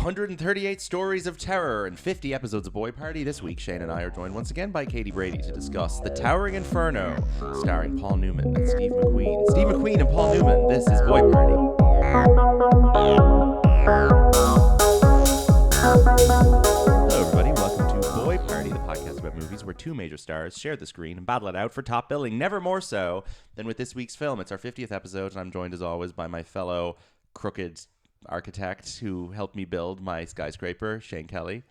138 stories of terror and 50 episodes of Boy Party. This week, Shane and I are joined once again by Katie Brady to discuss The Towering Inferno, starring Paul Newman and Steve McQueen. Steve McQueen and Paul Newman, this is Boy Party. Hello, everybody. Welcome to Boy Party, the podcast about movies where two major stars share the screen and battle it out for top billing. Never more so than with this week's film. It's our 50th episode, and I'm joined, as always, by my fellow crooked architect who helped me build my skyscraper, Shane Kelly.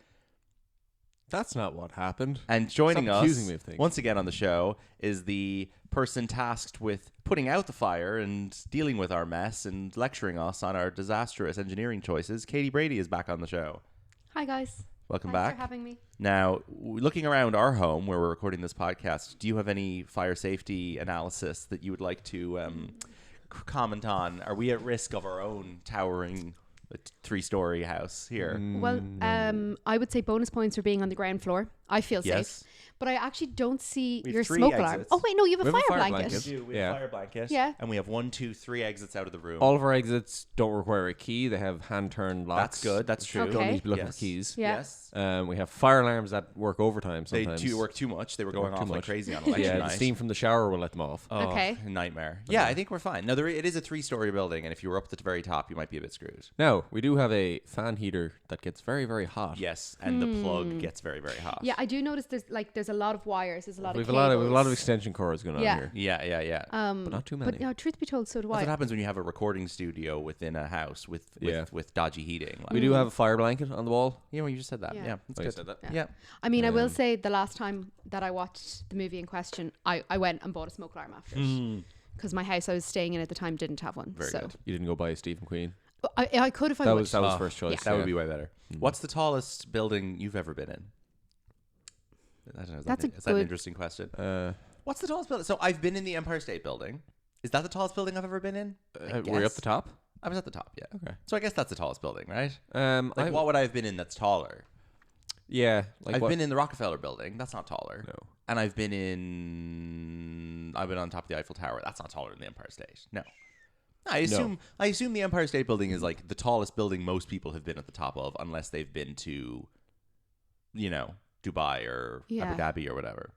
That's not what happened. And joining Stop accusing me of us things. once again on the show is the person tasked with putting out the fire and dealing with our mess and lecturing us on our disastrous engineering choices. Katie Brady is back on the show. Hi, guys. Welcome Thanks back. for having me. Now, looking around our home where we're recording this podcast, do you have any fire safety analysis that you would like to comment on? Are we at risk of our own towering 3-story house here? Well, I would say bonus points for being on the ground floor. I feel Yes. safe. But I actually don't see We have your 3 smoke alarm. exits. Oh, wait, no, you have a We have fire a fire blanket. blanket. We do. We Yeah. have a fire blanket. Yeah. And we have 1, 2, 3 exits out of the room. All of our exits don't require a key. They have hand-turn locks. That's good. That's true. Okay. Don't need to be looking Yes. for keys. Yeah. Yes. We have fire alarms that work overtime They sometimes. do work too much. They were going work off too like much. crazy on election Yeah, the night. steam from the shower will let them off. Oh, Okay. nightmare. Yeah, I think we're fine. No, it is a 3-story building, and if you were up at the very top, you might be a bit screwed. Now, we do have a fan heater that gets very, very hot. Yes, and the plug gets very, very hot. Yeah, I do notice there's a lot of wires. There's a lot We of have cables. we have a lot of extension cords going on Yeah. here. Yeah. But not too many. But no, truth be told, so do That's what I. happens when you have a recording studio within a house with Yeah. dodgy heating. Like, We do have a fire blanket on the wall. well, you just said that. Yeah. Yeah, that's Oh, you good. said that? Yeah. I mean, I will say the last time that I watched the movie in question, I went and bought a smoke alarm after it. Because my house I was staying in at the time didn't have one. Very so good. You didn't go buy a Steve McQueen. I could if I That would. was first choice. Yeah. That would be way better. What's the tallest building you've ever been in? I don't know. That's Is that an interesting question? What's the tallest building? So I've been in the Empire State Building. Is that the tallest building I've ever been in? I were you up guess. the top? I was at the top, yeah. Okay. So I guess that's the tallest building, right? Like What would I have been in that's taller? Yeah. Like I've what? been in the Rockefeller Building. That's not taller. No. And I've been on top of the Eiffel Tower. That's not taller than the Empire State. No. I assume the Empire State Building is like the tallest building most people have been at the top of, unless they've been to, Dubai or Yeah. Abu Dhabi or whatever.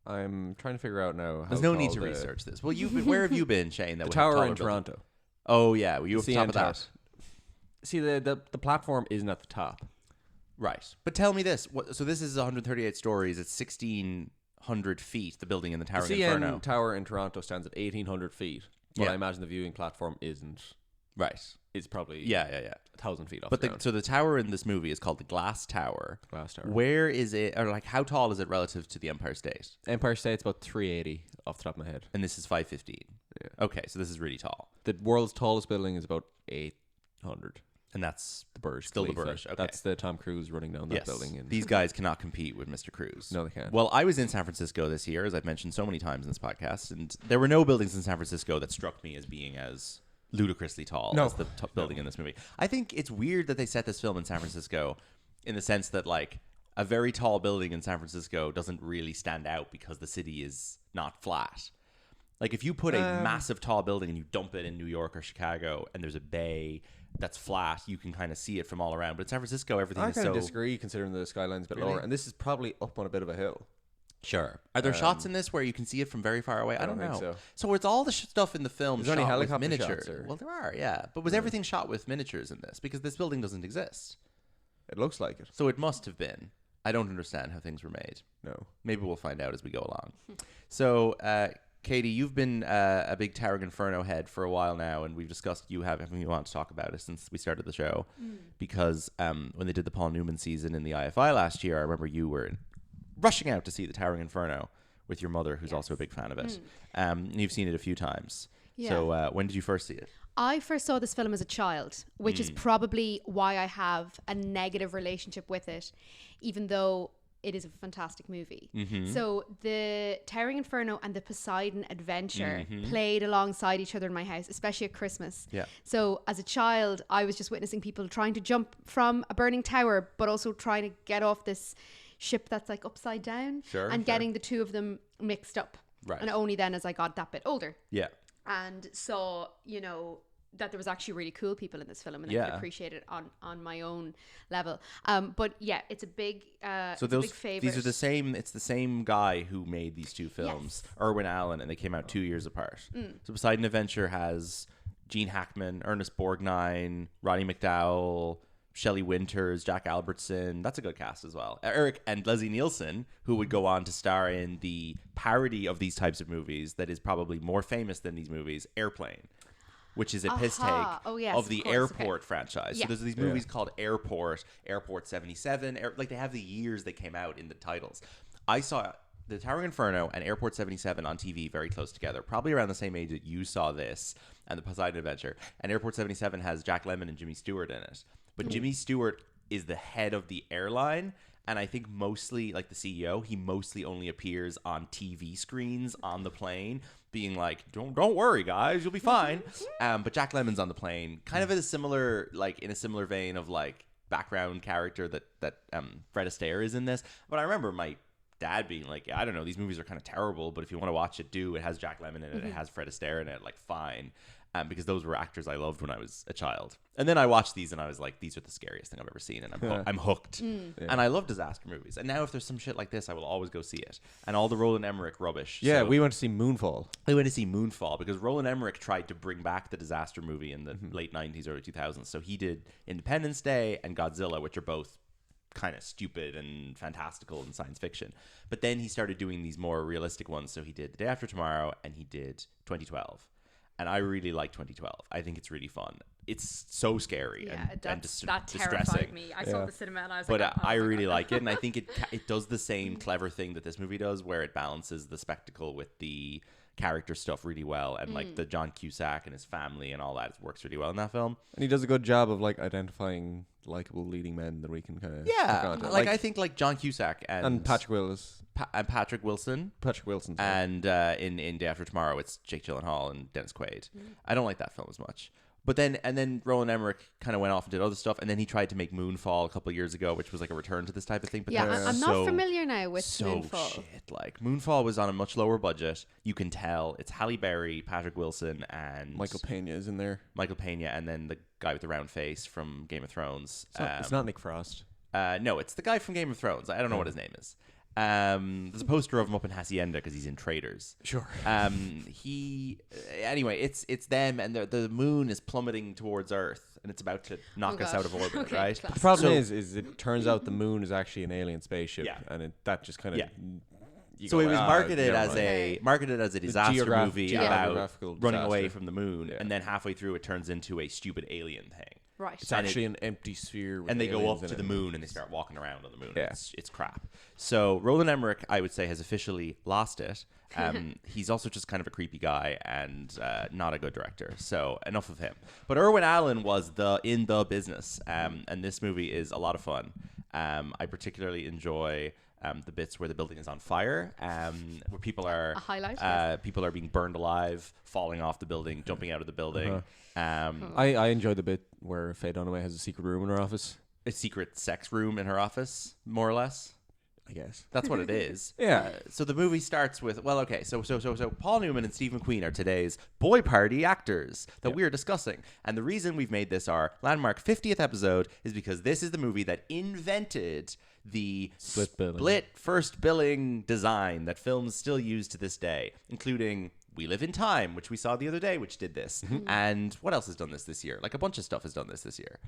I'm trying to figure out now. How There's no need tall to the research this. Well, where have you been, Shane? That The would have tower taller in building? Toronto. Oh yeah, well, you have The top of CN Tower. that. See, the platform isn't at the top. Right. But tell me this. So this is 138 stories. It's 1,600 feet, the building in the Towering The Inferno. CN Tower in Toronto stands at 1,800 feet. But Yeah. I imagine the viewing platform isn't. Right. It's probably Yeah. 1,000 feet off But the ground. so the tower in this movie is called the Glass Tower. Glass Tower. Where is it, or like how tall is it relative to the Empire State? Empire State's about 380 off the top of my head. And this is 515. Yeah. Okay, so this is really tall. The world's tallest building is about 800. And that's The Burj Still the Khalifa. Burj, okay. That's the Tom Cruise running down that yes. building. And These guys cannot compete with Mr. Cruz. No, they can't. Well, I was in San Francisco this year, as I've mentioned so many times in this podcast, and there were no buildings in San Francisco that struck me as being as ludicrously tall as the building in this movie. I think it's weird that they set this film in San Francisco in the sense that, like, a very tall building in San Francisco doesn't really stand out because the city is not flat. Like, if you put a massive tall building and you dump it in New York or Chicago and there's a bay that's flat, you can kind of see it from all around. But in San Francisco, everything I is kind so... of disagree considering the skyline's a bit Really? lower. And this is probably up on a bit of a hill. Sure. Are there shots in this where you can see it from very far away? I don't know. think so. So it's all the stuff in the film Is there any shot with helicopter miniatures? shots, or- Well, there are, yeah. But was everything shot with miniatures in this? Because this building doesn't exist. It looks like it. So it must have been. I don't understand how things were made. No. Maybe we'll find out as we go along. So, Katie, you've been a big Towering Inferno head for a while now, and we've discussed you want to talk about it since we started the show. Because when they did the Paul Newman season in the IFI last year, I remember you were rushing out to see the Towering Inferno with your mother, who's also a big fan of it. And you've seen it a few times. Yeah. So when did you first see it? I first saw this film as a child, which is probably why I have a negative relationship with it, even though it is a fantastic movie. So the Towering Inferno and the Poseidon Adventure played alongside each other in my house, especially at Christmas. Yeah. So as a child, I was just witnessing people trying to jump from a burning tower, but also trying to get off this ship that's like upside down, and getting the two of them mixed up. Right. And only then as I got that bit older Yeah. and saw, you know, that there was actually really cool people in this film, and I could appreciate it on my own level. But yeah, it's a big so it's a big favorite. These are the same. It's the same guy who made these two films, Irwin Allen, and they came out 2 years apart. So Poseidon Adventure has Gene Hackman, Ernest Borgnine, Roddy McDowell, Shelley Winters, Jack Albertson. That's a good cast as well. Eric and Leslie Nielsen, who would go on to star in the parody of these types of movies that is probably more famous than these movies, Airplane, which is a piss take of the Airport franchise. So there's these movies called Airport, Airport 77. Like they have the years they came out in the titles. I saw the Towering Inferno and Airport 77 on TV very close together, probably around the same age that you saw this and the Poseidon Adventure. And Airport 77 has Jack Lemmon and Jimmy Stewart in it. But Jimmy Stewart is the head of the airline, and I think mostly, like the CEO, he mostly only appears on TV screens on the plane, being like, "Don't worry, guys, you'll be fine." But Jack Lemmon's on the plane, kind of in a similar vein of like background character that Fred Astaire is in this. But I remember my dad being like, I don't know, these movies are kind of terrible, but if you want to watch it, do. It has Jack Lemmon in it, it has Fred Astaire in it, like fine. Because those were actors I loved when I was a child. And then I watched these and I was like, these are the scariest thing I've ever seen. And I'm hooked. And I love disaster movies. And now if there's some shit like this, I will always go see it. And all the Roland Emmerich rubbish. Yeah, so we went to see Moonfall. We went to see Moonfall because Roland Emmerich tried to bring back the disaster movie in the late 90s, early 2000s. So he did Independence Day and Godzilla, which are both kind of stupid and fantastical and science fiction. But then he started doing these more realistic ones. So he did The Day After Tomorrow and he did 2012. And I really like 2012. I think it's really fun. It's so scary and that distressing. terrified me. I saw the cinema and I was like, but I really like it, and I think it does the same clever thing that this movie does, where it balances the spectacle with the character stuff really well, and like the John Cusack and his family and all that works really well in that film. And he does a good job of like identifying likable leading men that we can kind of like I think like John Cusack and Patrick Wilson. Patrick Wilson. And in Day After Tomorrow, it's Jake Gyllenhaal and Dennis Quaid. I don't like that film as much. But then Roland Emmerich kind of went off and did other stuff, and then he tried to make Moonfall a couple of years ago, which was like a return to this type of thing. But I'm not familiar now with Moonfall. Shit. Like Moonfall was on a much lower budget. You can tell it's Halle Berry, Patrick Wilson, and Michael Pena is in there. Michael Pena, and then the guy with the round face from Game of Thrones. It's not Nick Frost. No, it's the guy from Game of Thrones. I don't know what his name is. There's a poster of him up in Hacienda because he's in Traitors. Sure. Anyway, it's them, and the moon is plummeting towards Earth, and it's about to knock us out of orbit, right? The problem is it turns out the moon is actually an alien spaceship, and that just kind of. So it was marketed as a disaster movie about running away from the moon, and then halfway through it turns into a stupid alien thing. Right. It's actually an empty sphere. And they go up to the moon and they start walking around on the moon. Yeah. It's crap. So Roland Emmerich, I would say, has officially lost it. He's also just kind of a creepy guy and not a good director. So enough of him. But Irwin Allen was in the business. And this movie is a lot of fun. I particularly enjoy the bits where the building is on fire, where people are people are being burned alive, falling off the building, jumping out of the building. I enjoy the bit where Faye Dunaway has a secret room in her office. A secret sex room in her office, more or less. I guess that's what it is. Yeah. So the movie starts with So Paul Newman and Steve McQueen are today's boy party actors that we are discussing, and the reason we've made this our landmark 50th episode is because this is the movie that invented the split first billing design that films still use to this day, including We Live in Time, which we saw the other day, which did this. And what else has done this year? Like a bunch of stuff has done this year.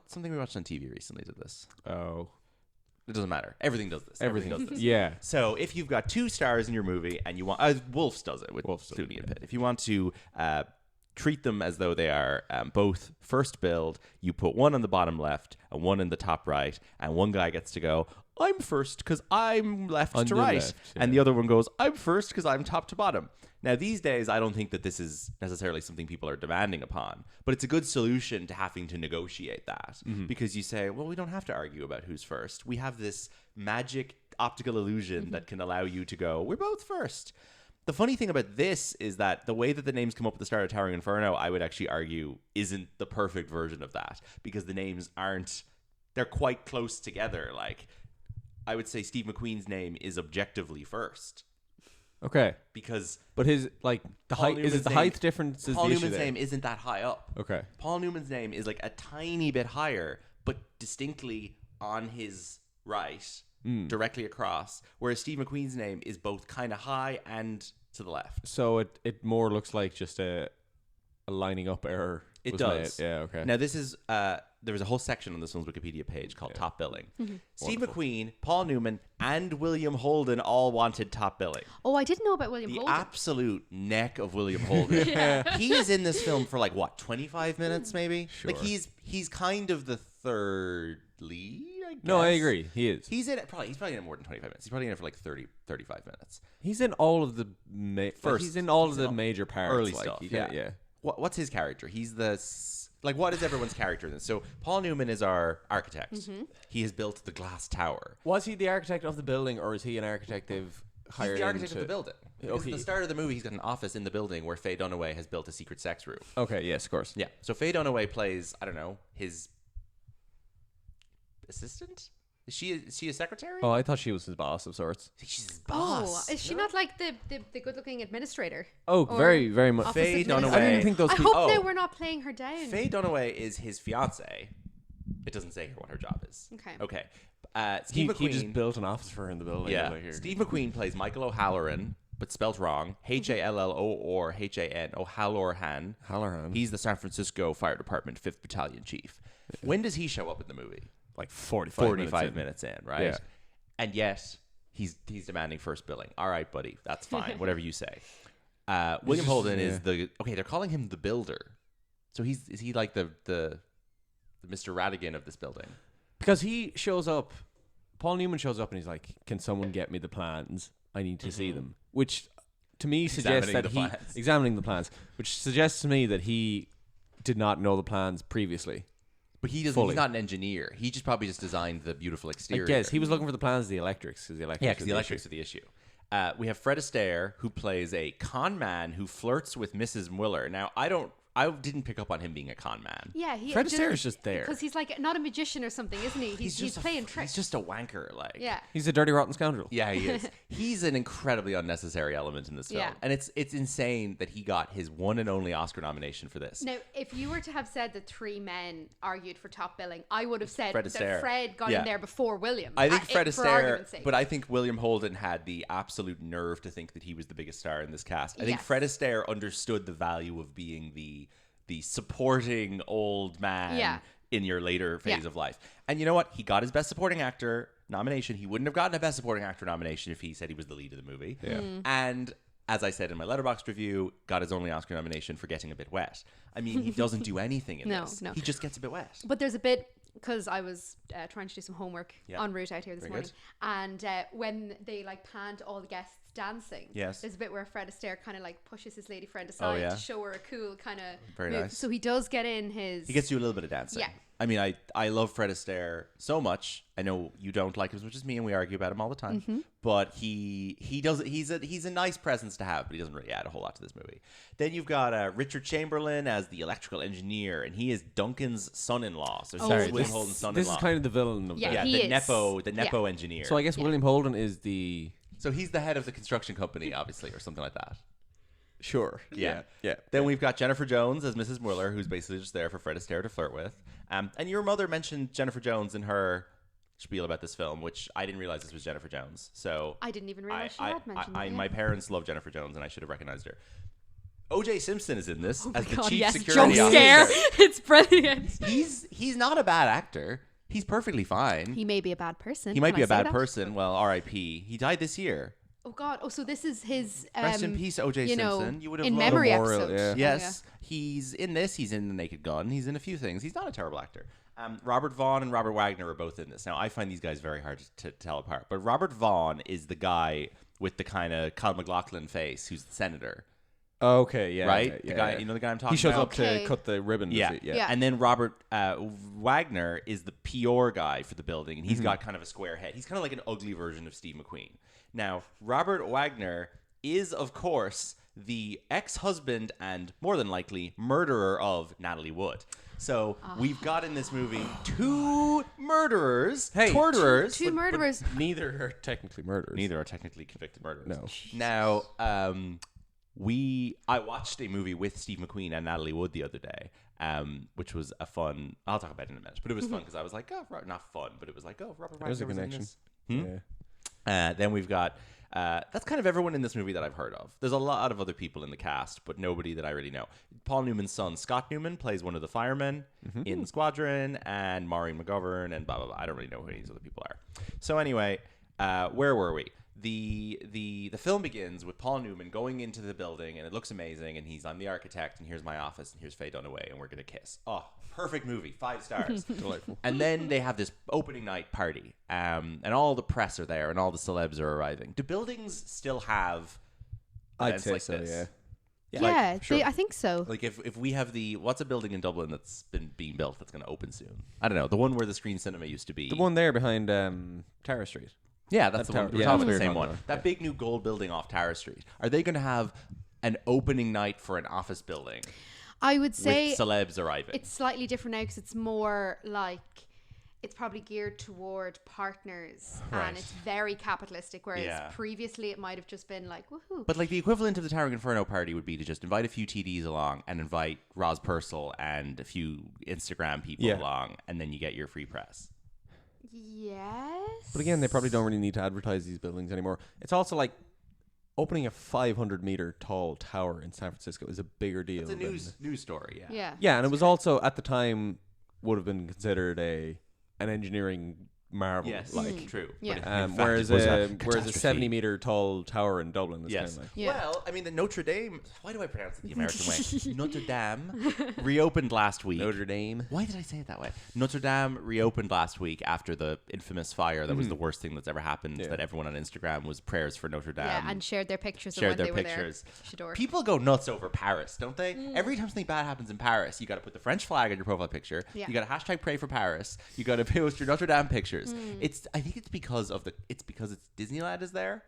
Something we watched on TV recently did this. Oh. It doesn't matter. Everything does this. Everything does this. Yeah. So if you've got 2 stars in your movie and you want... Wolf's does it with Clooney and Pitt. If you want to... treat them as though they are both first billed. You put one on the bottom left and one in the top right, and one guy gets to go, I'm first because I'm left to right. And the other one goes, I'm first because I'm top to bottom. Now, these days, I don't think that this is necessarily something people are demanding upon, but it's a good solution to having to negotiate that because you say, well, we don't have to argue about who's first. We have this magic optical illusion that can allow you to go, we're both first. The funny thing about this is that the way that the names come up at the start of Towering Inferno, I would actually argue, isn't the perfect version of that because the names they're quite close together. Like, I would say Steve McQueen's name is objectively first. Okay. Because But his the Paul height Newman's is it the name- height difference is Paul the issue Newman's there? name isn't that high up. Okay. Paul Newman's name is like a tiny bit higher, but distinctly on his right, directly across. Whereas Steve McQueen's name is both kind of high and to the left. So it more looks like just a lining up error. It was does. made. Yeah. Okay. Now this is there was a whole section on this film's Wikipedia page called Top Billing. Steve McQueen, Paul Newman, and William Holden all wanted top billing. Oh, I didn't know about William The Holden. absolute neck of William Holden. He is in this film for like what, 25 minutes maybe? Sure. Like he's kind of the third lead, I guess. No, I agree. He is. Mm-hmm. He's probably in it more than 25 minutes. He's probably in it for like 30, 35 minutes. He's in all of the he's in all of the major parts. Early like, stuff. Yeah. What's his character? He's what is everyone's character in this? So Paul Newman is our architect. Mm-hmm. He has built the glass tower. Was he the architect of the building, or is he an architect they've hired? He's the architect of into- the building. Because Okay. at the start of the movie, he's got an office in the building where Faye Dunaway has built a secret sex room. Okay. Yes, of course. Yeah. So Faye Dunaway plays, I don't know, his assistant? Is she a secretary? Oh, I thought she was his boss of sorts. I think she's his boss. Oh, is she not like the good-looking administrator? Oh, Or very, very much. office Faye administrator? Dunaway. I didn't think those I people. hope Oh. they were not playing her down. Faye Dunaway is his fiance. It doesn't say here what her job is. Okay. Okay. He Steve McQueen. just built an office for her in the building. Yeah. over here. Steve McQueen plays Michael O'Halloran, but spelt wrong. Hallo or Han. O'Halloran. Halloran. He's the San Francisco Fire Department 5th Battalion chief. When does he show up in the movie? like 45 45 minutes in, right? Yeah. And yet he's demanding first billing. All right, buddy, that's fine. Whatever you say. William Holden is they're calling him the builder. So is he like the Mr. Radigan of this building? Because he shows up, Paul Newman shows up and he's like, "Can someone get me the plans? I need to see them." Which to me suggests that examining the plans, which suggests to me that he did not know the plans previously. But he doesn't. He's not an engineer. He probably just designed the beautiful exterior. I guess he was looking for the plans of the electrics because the electrics are the issue. We have Fred Astaire, who plays a con man who flirts with Mrs. Mueller. Now, I didn't pick up on him being a con man. Yeah, Fred Astaire is just there because he's like not a magician or something, isn't he? He's playing tricks. He's just a wanker, like. Yeah. He's a dirty, rotten scoundrel. Yeah, he is. He's an incredibly unnecessary element in this film, Yeah. and it's insane that he got his one and only Oscar nomination for this. Now, if you were to have said that three men argued for top billing, I would have said Fred that Astaire. Fred got Yeah. in there before William. I think Fred for Astaire, argument's sake. but I think William Holden had the absolute nerve to think that he was the biggest star in this cast. I think Yes. Fred Astaire understood the value of being the supporting old man in your later phase of life. And you know what? He got his Best Supporting Actor nomination. He wouldn't have gotten a Best Supporting Actor nomination if he said he was the lead of the movie. Yeah. And as I said in my Letterboxd review, got his only Oscar nomination for getting a bit wet. I mean, he doesn't do anything in this. No. He just gets a bit wet. But there's a bit, because I was trying to do some homework Yeah. en route out here this Very morning, good. and when they like panned all the guests dancing, Yes. there's a bit where Fred Astaire kind of like pushes his lady friend aside yeah. to show her a cool kind of Very move. nice. So he does get in his. He gets to do a little bit of dancing. Yeah. I mean, I love Fred Astaire so much. I know you don't like him as much as me, and we argue about him all the time. Mm-hmm. But he does. He's a nice presence to have, but he doesn't really add a whole lot to this movie. Then you've got Richard Chamberlain as the electrical engineer, and he is Duncan's son-in-law. So he's William Holden's son-in-law. This is kind of the villain of Yeah, the. he the is. nepo engineer. So I guess William Holden is the. So he's the head of the construction company, obviously, or something like that. Sure. Yeah. Yeah. Then we've got Jennifer Jones as Mrs. Mueller, who's basically just there for Fred Astaire to flirt with. And your mother mentioned Jennifer Jones in her spiel about this film, which I didn't realize this was Jennifer Jones. So I didn't even realize she had mentioned that. my parents love Jennifer Jones, and I should have recognized her. O.J. Simpson is in this as the God, chief yes, security jump officer. scare. It's brilliant. He's not a bad actor. He's perfectly fine. He may be a bad person. He might Can be I a say bad that? person. Well, R.I.P. He died this year. Oh God! Oh, so this is his. Rest in peace, O.J. You know, Simpson. You would have in loved memory Memorial, episode. yeah. Oh, Yes, he's in this. He's in The Naked Gun. He's in a few things. He's not a terrible actor. Robert Vaughn and Robert Wagner are both in this. Now, I find these guys very hard to tell apart. But Robert Vaughn is the guy with the kind of Kyle MacLachlan face who's the senator, Okay. Yeah. right? Okay, The yeah, guy, yeah. you know the guy I'm talking He shows about? up Okay. to cut the ribbon. Yeah. does he? Yeah. And then Robert Wagner is the PR guy for the building, and he's got kind of a square head. He's kind of like an ugly version of Steve McQueen. Now, Robert Wagner is, of course, the ex-husband and, more than likely, murderer of Natalie Wood. So we've got in this movie two murderers, Hey, torturers. Two murderers. Neither are technically murderers. Neither are technically convicted murderers. No. Now, I watched a movie with Steve McQueen and Natalie Wood the other day, which was a fun. I'll talk about it in a minute, but it was fun because I was like, oh, not fun, but it was like, oh, Robert Wagner There's a was in connection. this. Yeah. Then we've got that's kind of everyone in this movie that I've heard of. There's a lot of other people in the cast, but nobody that I really know. Paul Newman's son, Scott Newman, plays one of the firemen in Squadron, and Maureen McGovern, and blah, blah, blah. I don't really know who these other people are. So anyway, where were we? The film begins with Paul Newman going into the building, and it looks amazing, and I'm the architect, and here's my office, and here's Faye Dunaway, and we're going to kiss. Oh, perfect movie, 5 stars. Delightful. And then they have this opening night party, and all the press are there, and all the celebs are arriving. Do buildings still have events like this? Yeah. Yeah, sure. I think so. Like if we have what's a building in Dublin that's been being built that's going to open soon? I don't know. The one where the Screen Cinema used to be. The one there behind Tara Street. Yeah, that's the one. We're yeah, talking about that's the same what one. we're talking That about. big new gold building off Tara Street. Are they going to have an opening night for an office building I would say with celebs arriving? it's slightly different now because it's more like it's probably geared toward partners Right. and it's very capitalistic, whereas Yeah. previously it might have just been like woohoo. But like the equivalent of the Towering Inferno party would be to just invite a few TDs along and invite Roz Purcell and a few Instagram people along, and then you get your free press. Yes. But again, they probably don't really need to advertise these buildings anymore. It's also like opening a 500-meter tall tower in San Francisco is a bigger deal. It's a than- news story, yeah. Yeah. Yeah, and it was also at the time would have been considered an engineering marvel. Yes, like true. Yeah. But in fact, whereas it was a catastrophe. 70-meter tall tower in Dublin is Yes. kind of like, Yeah. Well, I mean, the Notre Dame. Why do I pronounce it the American way? Notre Dame reopened last week. Notre Dame. Why did I say it that way? Notre Dame reopened last week after the infamous fire. That was the worst thing that's ever happened. Yeah. That everyone on Instagram was prayers for Notre Dame. Yeah, and shared their pictures of shared when their they were pictures. there. Shador. People go nuts over Paris, don't they? Every time something bad happens in Paris, you got to put the French flag on your profile picture. Yeah. You got to hashtag pray for Paris. You got to post your Notre Dame pictures. I think it's because Disneyland is there,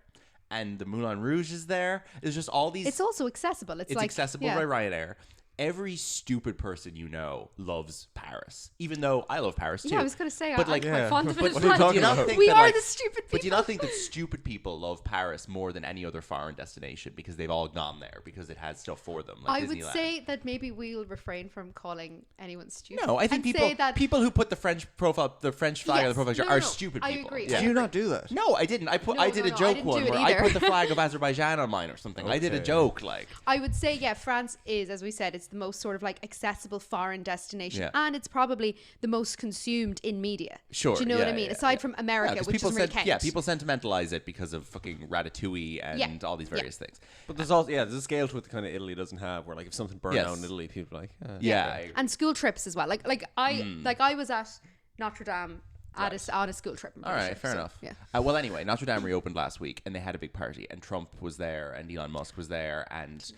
and the Moulin Rouge is there. There's just all these. It's also accessible. It's like accessible by Ryanair. Every stupid person you know loves Paris, even though I love Paris too. Yeah, I was going to say, But I'm like, quite fond of it as what are you well. talking do you not about? think We that, are like- the stupid people. But do you not think that stupid people love Paris more than any other foreign destination because they've all gone there because it has stuff for them? Like I would Disneyland? say that maybe we'll refrain from calling anyone stupid. No, I think and say that people who put the French flag on the profile picture are stupid I people. agree. Yeah. Did you not do that? No, I didn't. I did a no, I joke didn't one do it where I either. put the flag of Azerbaijan on mine or something. I did a Okay. joke like. I would say, yeah, France is, as we said, it's the most sort of like accessible foreign destination, Yeah. and it's probably the most consumed in media. Sure, Do you know what yeah, I mean? yeah, Aside yeah. from America, 'cause which people doesn't really count. people sentimentalize it because of fucking Ratatouille and all these various things. But there's also there's a scale to it that kind of Italy doesn't have, where like if something burned Yes. down in Italy, people are like, Yeah, I agree. And school trips as well. Like I was at Notre Dame on a school trip. I'm All pretty right, sure, fair so, enough. Yeah. Well, anyway, Notre Dame reopened last week, and they had a big party, and Trump was there, and Elon Musk was there, and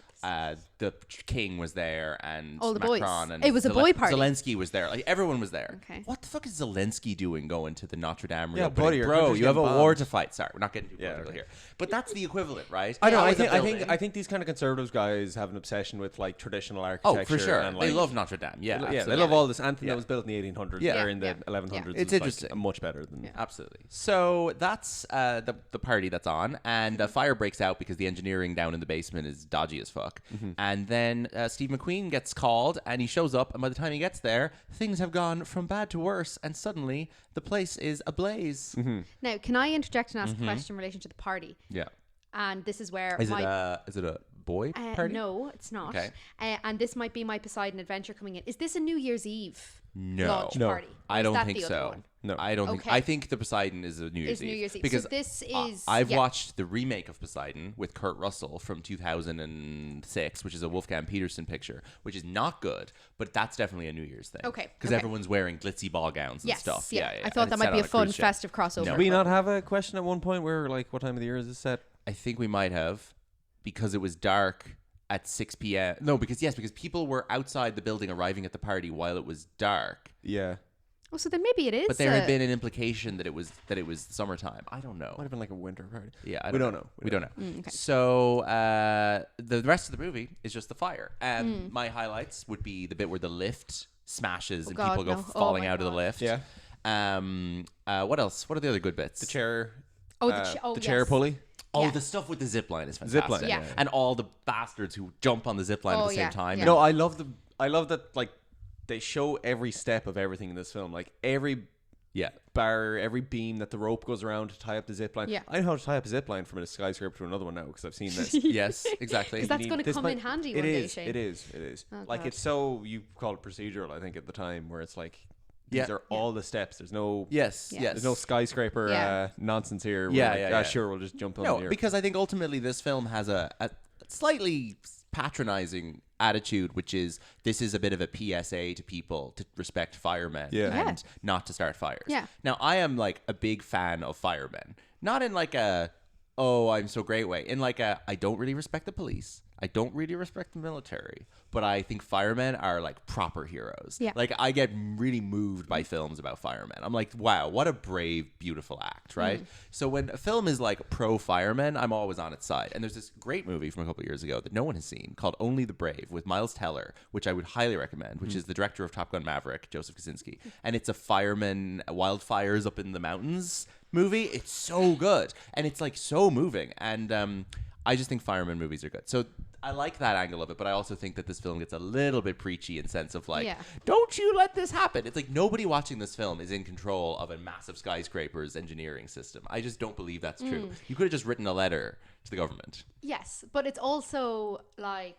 the King was there, and All the boys. Macron and It was a boy party. Zelensky was there, like everyone was there. Okay. What the fuck is Zelensky doing going to the Notre Dame Yeah, reopening? buddy, your Bro, country's you have a getting war bombed. to fight. Sorry, we're not getting too political okay. here, but that's the equivalent, right? I know. That I was a think building. I think these kind of conservative guys have an obsession with like traditional architecture. Oh, for sure, And, they like, love Notre Dame. Yeah, they absolutely. love all this. Anything Yeah. that was built in the 1800s Yeah. or in the Yeah. 1100s. It's is, like, interesting. much better than. Absolutely. So that's the party that's on, and a fire breaks out because the engineering down in the basement is dodgy as fuck. And then Steve McQueen gets called, and he shows up, and by the time he gets there, things have gone from bad to worse, and suddenly the place is ablaze. Now, can I interject and ask a question in relation to the party? Yeah. And this is where Is it a boy party? No, it's not. Okay. And this might be my Poseidon adventure coming in. Is this a New Year's Eve No. launch No. party? Or I is don't that think the other so. one? No. I don't think. Okay. I think the Poseidon is a New Year's It's Eve. New Year's Eve. Because So this is I've yeah. watched the remake of Poseidon with Kurt Russell from 2006, which is a Wolfgang Peterson picture, which is not good, but that's definitely a New Year's thing. Okay, Because okay. everyone's wearing glitzy ball gowns and Yes, stuff. yeah. Yeah. I thought And that it's might set be on a fun cruise ship. festive crossover. No. Did we not have a question at one point where like, what time of the year is this set? I think we might have, because it was dark at 6 p.m. No, because people were outside the building arriving at the party while it was dark. Yeah, Oh, so then maybe it is. But there had been an implication that it was summertime. I don't know. might have been like a winter party. Yeah, We don't know. We don't know. okay. So the rest of the movie is just the fire. My highlights would be the bit where the lift smashes and God, people go no. falling my out of the God. lift. Yeah. What else? What are the other good bits? The chair. Oh, the chair yes. pulley. Oh, Yeah. the stuff with the zip line is fantastic. Zipline, yeah. And all the bastards who jump on the zip line at the same yeah, time. yeah. No, I love that like they show every step of everything in this film. Like every Yeah. bar, every beam that the rope goes around to tie up the zip line. Yeah. I know how to tie up a zip line from a skyscraper to another one now because I've seen this. Yes, exactly. 'Cause that's going to come in handy one day, Shane. It is. Oh, Like God. it's so, you call it procedural, I think, at the time, where it's like these Yeah. are all the steps. There's no Yes, Yeah. yes. there's no skyscraper Yeah. Nonsense here. Where Yeah, like, yeah. Sure, we'll just jump on No, here. because I think ultimately this film has a slightly patronizing attitude, which is this is a bit of a PSA to people to respect firemen Yeah. Yeah. and not to start fires. Yeah. Now, I am like a big fan of firemen, not in like a, oh, I'm so great way, in like a, I don't really respect the police. I don't really respect the military, but I think firemen are like proper heroes. Yeah. Like I get really moved by films about firemen. I'm like, wow, what a brave, beautiful act, right? So when a film is like pro firemen, I'm always on its side. And there's this great movie from a couple of years ago that no one has seen called Only the Brave with Miles Teller, which I would highly recommend, which is the director of Top Gun Maverick, Joseph Kosinski. And it's a fireman, wildfires up in the mountains movie. It's so good. And it's like so moving. And I just think fireman movies are good. So I like that angle of it, but I also think that this film gets a little bit preachy in sense of like, Yeah. don't you let this happen. It's like nobody watching this film is in control of a massive skyscraper's engineering system. I just don't believe that's true. You could have just written a letter to the government. Yes, but it's also like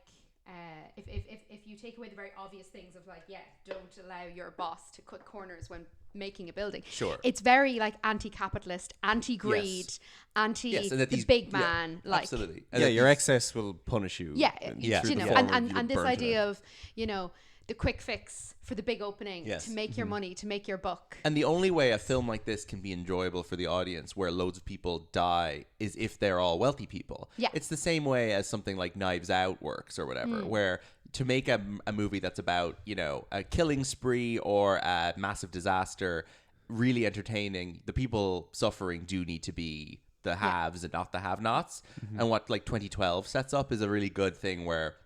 if you take away the very obvious things of like, yeah, don't allow your boss to cut corners when making a building. Sure. It's very like anti-capitalist, anti-greed, Yes. anti Yes, and that the these- big yeah, man. Like, absolutely. And yeah, that your these- excess will punish you. yeah, Yeah. through you the know, form and of you this burnt it idea out. of, you know, the quick fix for the big opening Yes. to make your money, to make your buck. And the only way a film like this can be enjoyable for the audience where loads of people die is if they're all wealthy people. Yeah. It's the same way as something like Knives Out works or whatever, where to make a movie that's about, you know, a killing spree or a massive disaster really entertaining, the people suffering do need to be the haves and not the have-nots. And what like 2012 sets up is a really good thing where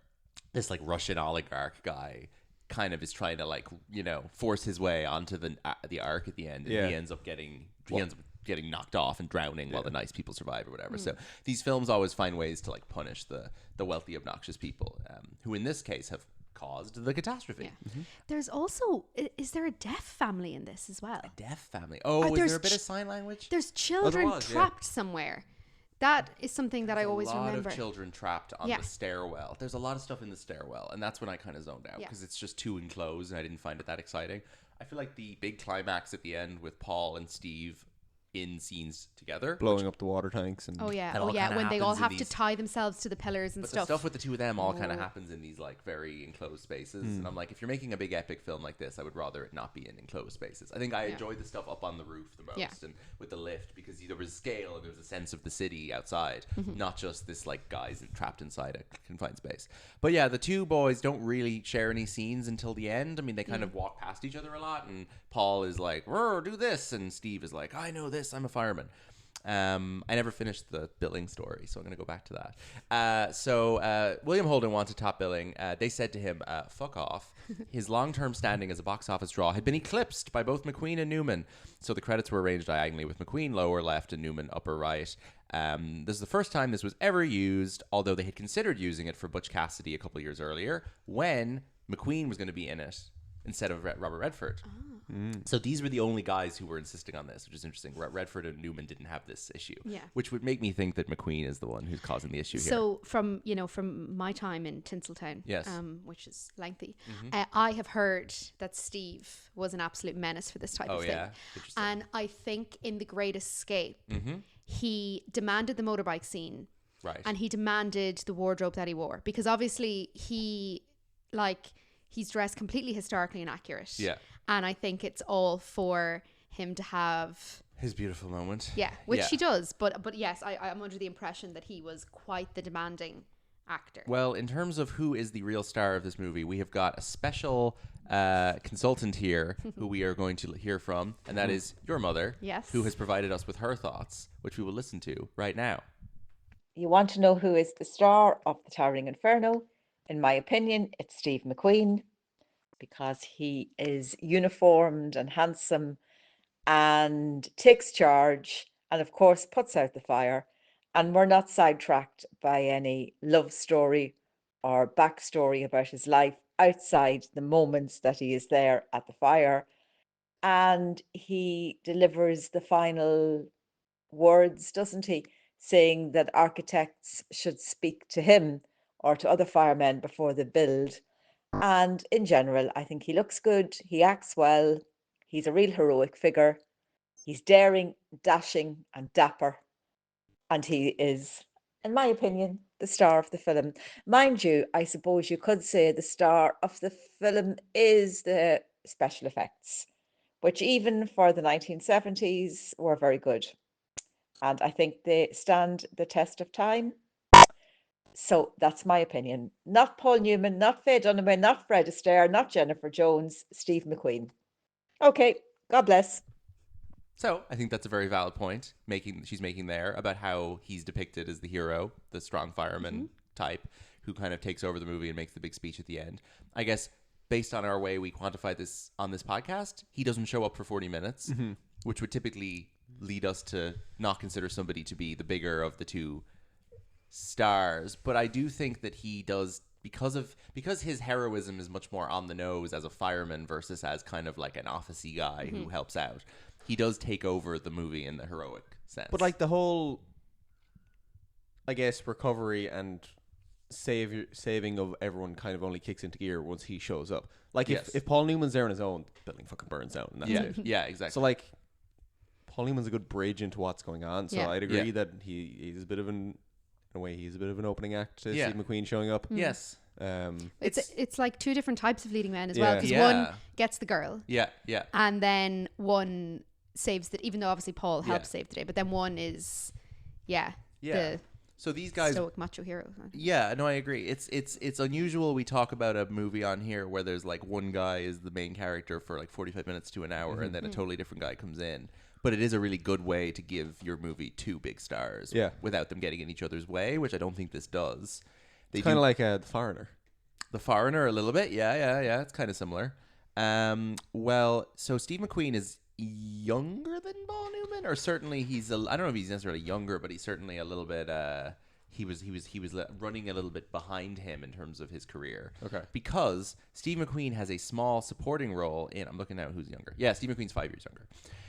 this like Russian oligarch guy kind of is trying to like, you know, force his way onto the ark at the end, and Yeah. he ends up getting knocked off and drowning while the nice people survive or whatever. So these films always find ways to like punish the wealthy, obnoxious people, who in this case have caused the catastrophe. Yeah. There's also, is there a deaf family in this as well? Deaf family. Oh, is there's there a bit of sign language? There's children was, yeah. trapped somewhere. That is something that I always a lot remember. of children trapped on Yeah. the stairwell. There's a lot of stuff in the stairwell, and that's when I kind of zoned out Yeah. because it's just too enclosed, and I didn't find it that exciting. I feel like the big climax at the end with Paul and Steve in scenes together, blowing up the water tanks and Oh yeah, That all kinda when they all happens in have to these- tie themselves to the pillars and but the stuff. stuff with the two of them all kind of Oh. happens in these like very enclosed spaces, and I'm like, if you're making a big epic film like this, I would rather it not be in enclosed spaces. I think I enjoyed the stuff up on the roof the most, Yeah. and with the lift, because there was scale and there was a sense of the city outside, not just this like guys trapped inside a confined space. But yeah, the two boys don't really share any scenes until the end. I mean, they kind of walk past each other a lot, and Paul is like, "Rrr, do this," and Steve is like, "I know this, I'm a fireman." I never finished the billing story, so I'm going to go back to that. So William Holden wanted top billing. They said to him, fuck off. His long-term standing as a box office draw had been eclipsed by both McQueen and Newman. So the credits were arranged diagonally with McQueen lower left and Newman upper right. This is the first time this was ever used, although they had considered using it for Butch Cassidy a couple years earlier when McQueen was going to be in it instead of Robert Redford. So these were the only guys who were insisting on this, which is interesting. Redford and Newman didn't have this issue, Yeah. which would make me think that McQueen is the one who's causing the issue here. So from my time in Tinseltown, Yes. which is lengthy, I have heard that Steve was an absolute menace for this type of thing. yeah? Interesting. And I think in The Great Escape, he demanded the motorbike scene, Right. and he demanded the wardrobe that he wore, because obviously he's dressed completely historically inaccurate. Yeah. And I think it's all for him to have, His beautiful moment. which he does. But yes, I'm under the impression that he was quite the demanding actor. Well, in terms of who is the real star of this movie, we have got a special consultant here who we are going to hear from, and that is your mother, Yes. who has provided us with her thoughts, which we will listen to right now. You want to know who is the star of the Towering Inferno? In my opinion, it's Steve McQueen. because he is uniformed and handsome and takes charge and, of course, puts out the fire. And we're not sidetracked by any love story or backstory about his life outside the moments that he is there at the fire. And he delivers the final words, doesn't he? Saying that architects should speak to him or to other firemen before they build. And in general, I think he looks good, he acts well, he's a real heroic figure. He's daring, dashing, and dapper. And he is, in my opinion, the star of the film. Mind you, I suppose you could say the star of the film is the special effects, which even for the 1970s were very good. And I think they stand the test of time. So that's my opinion. Not Paul Newman, not Faye Dunaway, not Fred Astaire, not Jennifer Jones, Steve McQueen. Okay, God bless. So I think that's a very valid point she's making there about how he's depicted as the hero, the strong fireman type, who kind of takes over the movie and makes the big speech at the end. I guess based on our way we quantify this on this podcast, he doesn't show up for 40 minutes, which would typically lead us to not consider somebody to be the bigger of the two stars. But I do think that he does, because his heroism is much more on the nose as a fireman versus as kind of like an officey guy who helps out. He does take over the movie in the heroic sense. But like the whole, I guess, recovery and saving of everyone kind of only kicks into gear once he shows up. Like if Paul Newman's there on his own, the building fucking burns down. And that's it. Yeah, exactly. So like, Paul Newman's a good bridge into what's going on. So I'd agree that he's a bit of in a way, he's a bit of an opening act to Steve McQueen showing up. Yes. It's like two different types of leading men as well, because one gets the girl. Yeah. And then one saves the, even though obviously Paul helps save the day, but then one is the so these guys stoic macho hero. Yeah, no, I agree. It's unusual we talk about a movie on here where there's like one guy is the main character for like 45 minutes to an hour and then a totally different guy comes in. But it is a really good way to give your movie two big stars without them getting in each other's way, which I don't think this does. It's kind of like The Foreigner. The Foreigner a little bit. Yeah. It's kind of similar. Well, so Steve McQueen is younger than Paul Newman, or certainly I don't know if he's necessarily younger, but he's certainly a little bit he was running a little bit behind him in terms of his career. Okay. Because Steve McQueen has a small supporting role in, I'm looking at who's younger. Yeah, Steve McQueen's 5 years younger.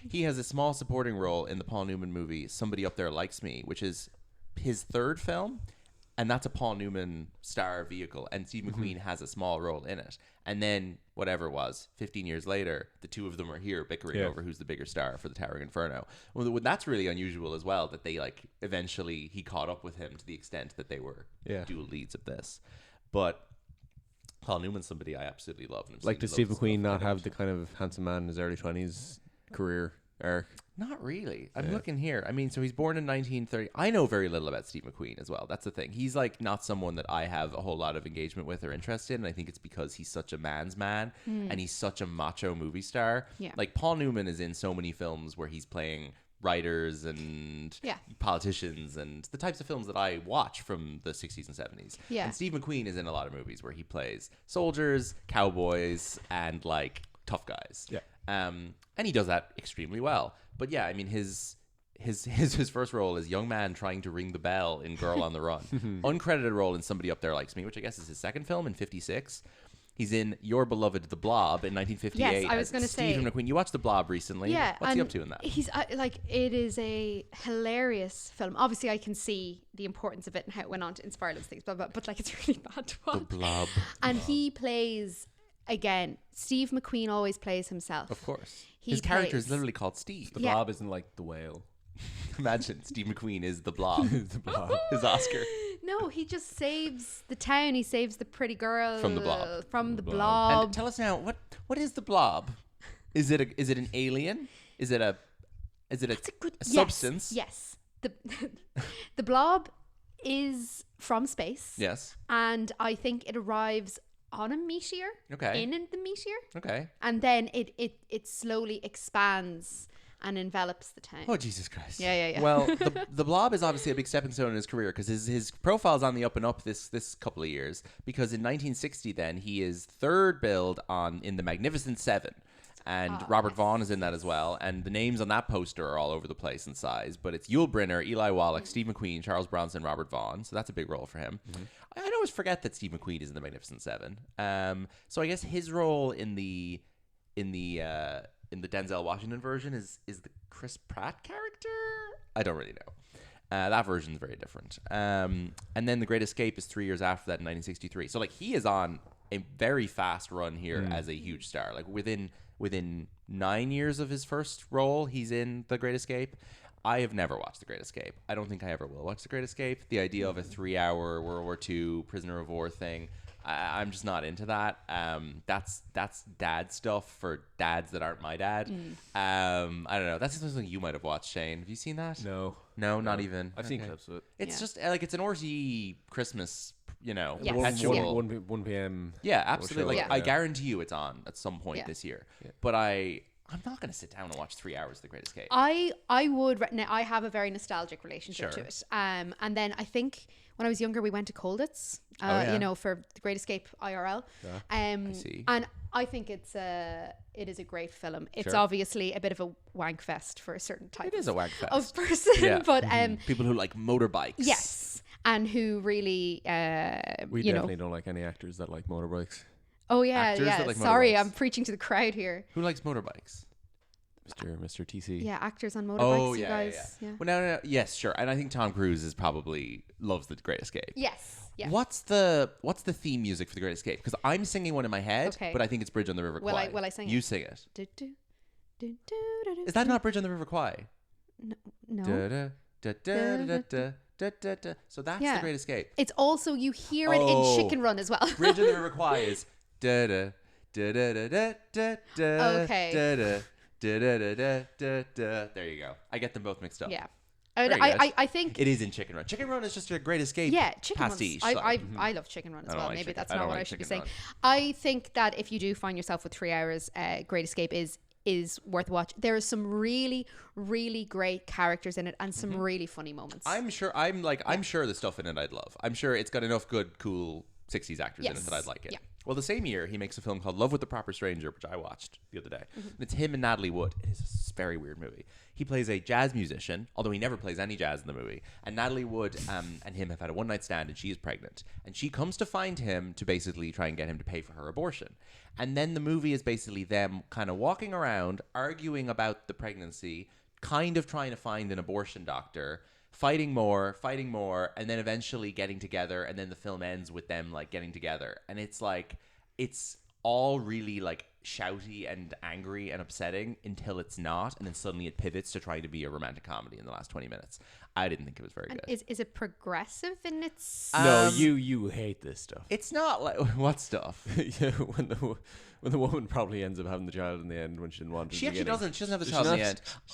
He has a small supporting role in the Paul Newman movie Somebody Up There Likes Me, which is his third film. And that's a Paul Newman star vehicle. And Steve McQueen has a small role in it. And then, whatever it was, 15 years later, the two of them are here bickering over who's the bigger star for the Towering Inferno. Well, that's really unusual as well, that they, like, eventually he caught up with him to the extent that they were dual leads of this. But Paul Newman's somebody I absolutely love. And like, does Steve McQueen not have the kind of handsome man in his early 20s career arc? Not really. I'm looking here. I mean, so he's born in 1930. I know very little about Steve McQueen as well. That's the thing. He's like not someone that I have a whole lot of engagement with or interest in. And I think it's because he's such a man's man and he's such a macho movie star. Yeah. Like Paul Newman is in so many films where he's playing writers and politicians and the types of films that I watch from the 60s and 70s. Yeah. And Steve McQueen is in a lot of movies where he plays soldiers, cowboys, and like tough guys. Yeah. And he does that extremely well. But yeah, I mean, his first role is young man trying to ring the bell in Girl on the Run. Uncredited role in Somebody Up There Likes Me, which I guess is his second film in 56. He's in Your Beloved The Blob in 1958. Yes, I was going to say. Stephen McQueen. You watched The Blob recently. Yeah. What's he up to in that? He's it is a hilarious film. Obviously, I can see the importance of it and how it went on to inspire those things, but like it's really bad to watch. The Blob. And he plays, again, Steve McQueen always plays himself. Of course. His character is literally called Steve. The Blob isn't like the whale. Imagine Steve McQueen is the Blob. The Blob. His Oscar. No, he just saves the town. He saves the pretty girl from the Blob. From the Blob. And tell us now, what is the Blob? Is it an alien? Is it a substance? Yes. The Blob is from space. Yes. And I think it arrives on a meteor. Okay. In the meteor. Okay. And then it slowly expands and envelops the town. Oh, Jesus Christ. Yeah. Well, the Blob is obviously a big stepping stone in his career because his profile's on the up and up this couple of years, because in 1960 then he is third billed in The Magnificent Seven. And Robert Vaughn is in that as well. And the names on that poster are all over the place in size. But it's Yul Brynner, Eli Wallach, Steve McQueen, Charles Bronson, Robert Vaughn. So that's a big role for him. I always forget that Steve McQueen is in The Magnificent Seven. So I guess his role in the Denzel Washington version is the Chris Pratt character? I don't really know. That version is very different. And then The Great Escape is 3 years after that in 1963. So like he is on a very fast run here as a huge star. Like within 9 years of his first role, he's in The Great Escape. I have never watched The Great Escape. I don't think I ever will watch The Great Escape. The idea of a 3-hour World War II prisoner of war thing, I'm just not into that. That's dad stuff for dads that aren't my dad. I don't know. That's something you might have watched, Shane. Have you seen that? No, not even. I've seen clips of it. It's just like it's an RTE Christmas, Yes. perpetual. 1 p.m. Yeah, absolutely. Like Yeah. I guarantee you, it's on at some point this year. Yeah. But I'm not going to sit down and watch 3 hours of The Great Escape. I would. Now, I have a very nostalgic relationship to it. And then I think when I was younger, we went to Colditz, for The Great Escape IRL. I see. And I think it is a great film. It's obviously a bit of a wank fest for a certain type. It is a wank fest of person, Yeah. but people who like motorbikes. yes, and who really We definitely don't like any actors that like motorbikes. Oh yeah, Actors yeah. that like Sorry, motorbikes. I'm preaching to the crowd here. Who likes motorbikes? Mr. TC. Yeah, actors on motorbikes. Oh you yeah, guys. yeah. Well, no, yes, sure. And I think Tom Cruise is probably loves The Great Escape. Yes. Yeah. What's the theme music for The Great Escape? Because I'm singing one in my head, Okay. but I think it's Bridge on the River Kwai. Will I sing it? You sing it. Do, do, do, do, do, do, Is that not Bridge on the River Kwai? no? Da, da, da, da, da, da, da, da. So that's Yeah. The Great Escape. It's also you hear it Oh. in Chicken Run as well. Bridge on the River Kwai is da da da da da da da da Okay. da da da da da da da. There you go. I get them both mixed up. Yeah. Very good. I think It is in Chicken Run. Chicken Run is just a Great Escape Chicken Run's- pastiche. I love Chicken Run as I don't well. like Maybe chicken- that's I don't not what like I should be Chicken saying. Run. I think that if you do find yourself with 3 hours, Great Escape is worth watch. There are some really, really great characters in it and some really funny moments. I'm sure the stuff in it I'd love. I'm sure it's got enough good, cool 60s actors in it that I'd like it. Yeah. Well, the same year, he makes a film called Love with the Proper Stranger, which I watched the other day. And it's him and Natalie Wood. It is a very weird movie. He plays a jazz musician, although he never plays any jazz in the movie. And Natalie Wood and him have had a one-night stand, and she is pregnant. And she comes to find him to basically try and get him to pay for her abortion. And then the movie is basically them kind of walking around, arguing about the pregnancy, kind of trying to find an abortion doctor, fighting more, and then eventually getting together, and then the film ends with them like getting together. And it's like, it's all really like shouty and angry and upsetting until it's not, and then suddenly it pivots to trying to be a romantic comedy in the last 20 minutes. I didn't think it was very And good. is it progressive in its? No, you hate this stuff. It's not like what stuff? Yeah, when the woman probably ends up having the child in the end when she didn't want it. She in the actually beginning. doesn't. She doesn't have the Does child she in the not?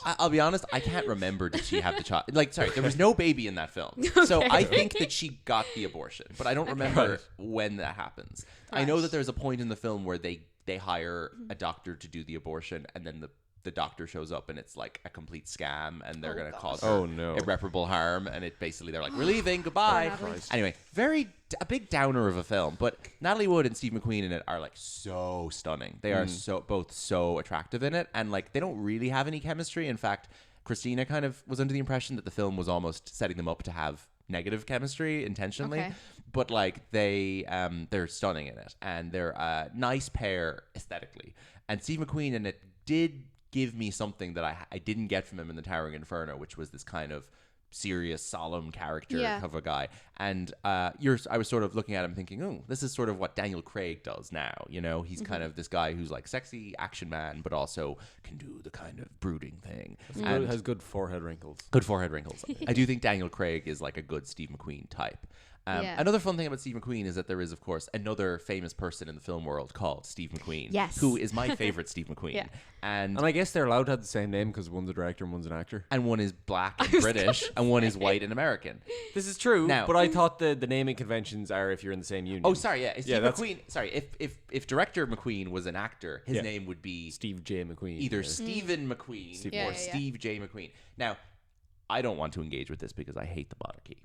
end. I'll be honest. I can't remember. Did she have the child? Like, sorry, there was no baby in that film. So I think that she got the abortion, but I don't remember Right. when that happens. I know that there's a point in the film where they hire a doctor to do the abortion, and then the doctor shows up and it's like a complete scam, and they're going to cause her Oh, no. irreparable harm, and it basically they're like, we're leaving, goodbye. Christ. Anyway, a big downer of a film, but Natalie Wood and Steve McQueen in it are like so stunning. They are both so attractive in it, and like they don't really have any chemistry. In fact, Christina kind of was under the impression that the film was almost setting them up to have negative chemistry intentionally. Okay. But like they're stunning in it, and they're a nice pair aesthetically. And Steve McQueen in it did give me something that I didn't get from him in the Towering Inferno, which was this kind of serious, solemn character of a guy. And I was sort of looking at him thinking, oh, this is sort of what Daniel Craig does now. You know, he's kind of this guy who's like sexy action man, but also can do the kind of brooding thing. And Has good forehead wrinkles. good forehead wrinkles. I do think Daniel Craig is like a good Steve McQueen type. Another fun thing about Steve McQueen is that there is, of course, another famous person in the film world called Steve McQueen. Yes. Who is my favorite Steve McQueen. Yeah. And I guess they're allowed to have the same name because one's a director and one's an actor. And one is black and British, and one is white and American. This is true, Now, but I thought the naming conventions are if you're in the same union. Oh, sorry, yeah. Steve that's- McQueen. Sorry, if director McQueen was an actor, his name would be Steve J. McQueen. either Stephen McQueen or Steve J. McQueen. Now, I don't want to engage with this because I hate the monarchy.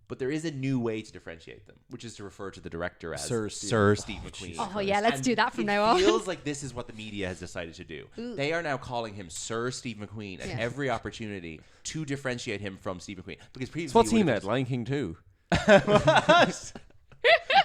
But there is a new way to differentiate them, which is to refer to the director as Sir Steve McQueen. Oh, yeah, let's do that from now on. It feels like this is what the media has decided to do. They are now calling him Sir Steve McQueen at every opportunity to differentiate him from Steve McQueen. Because previously, So what's he made? Lion King 2.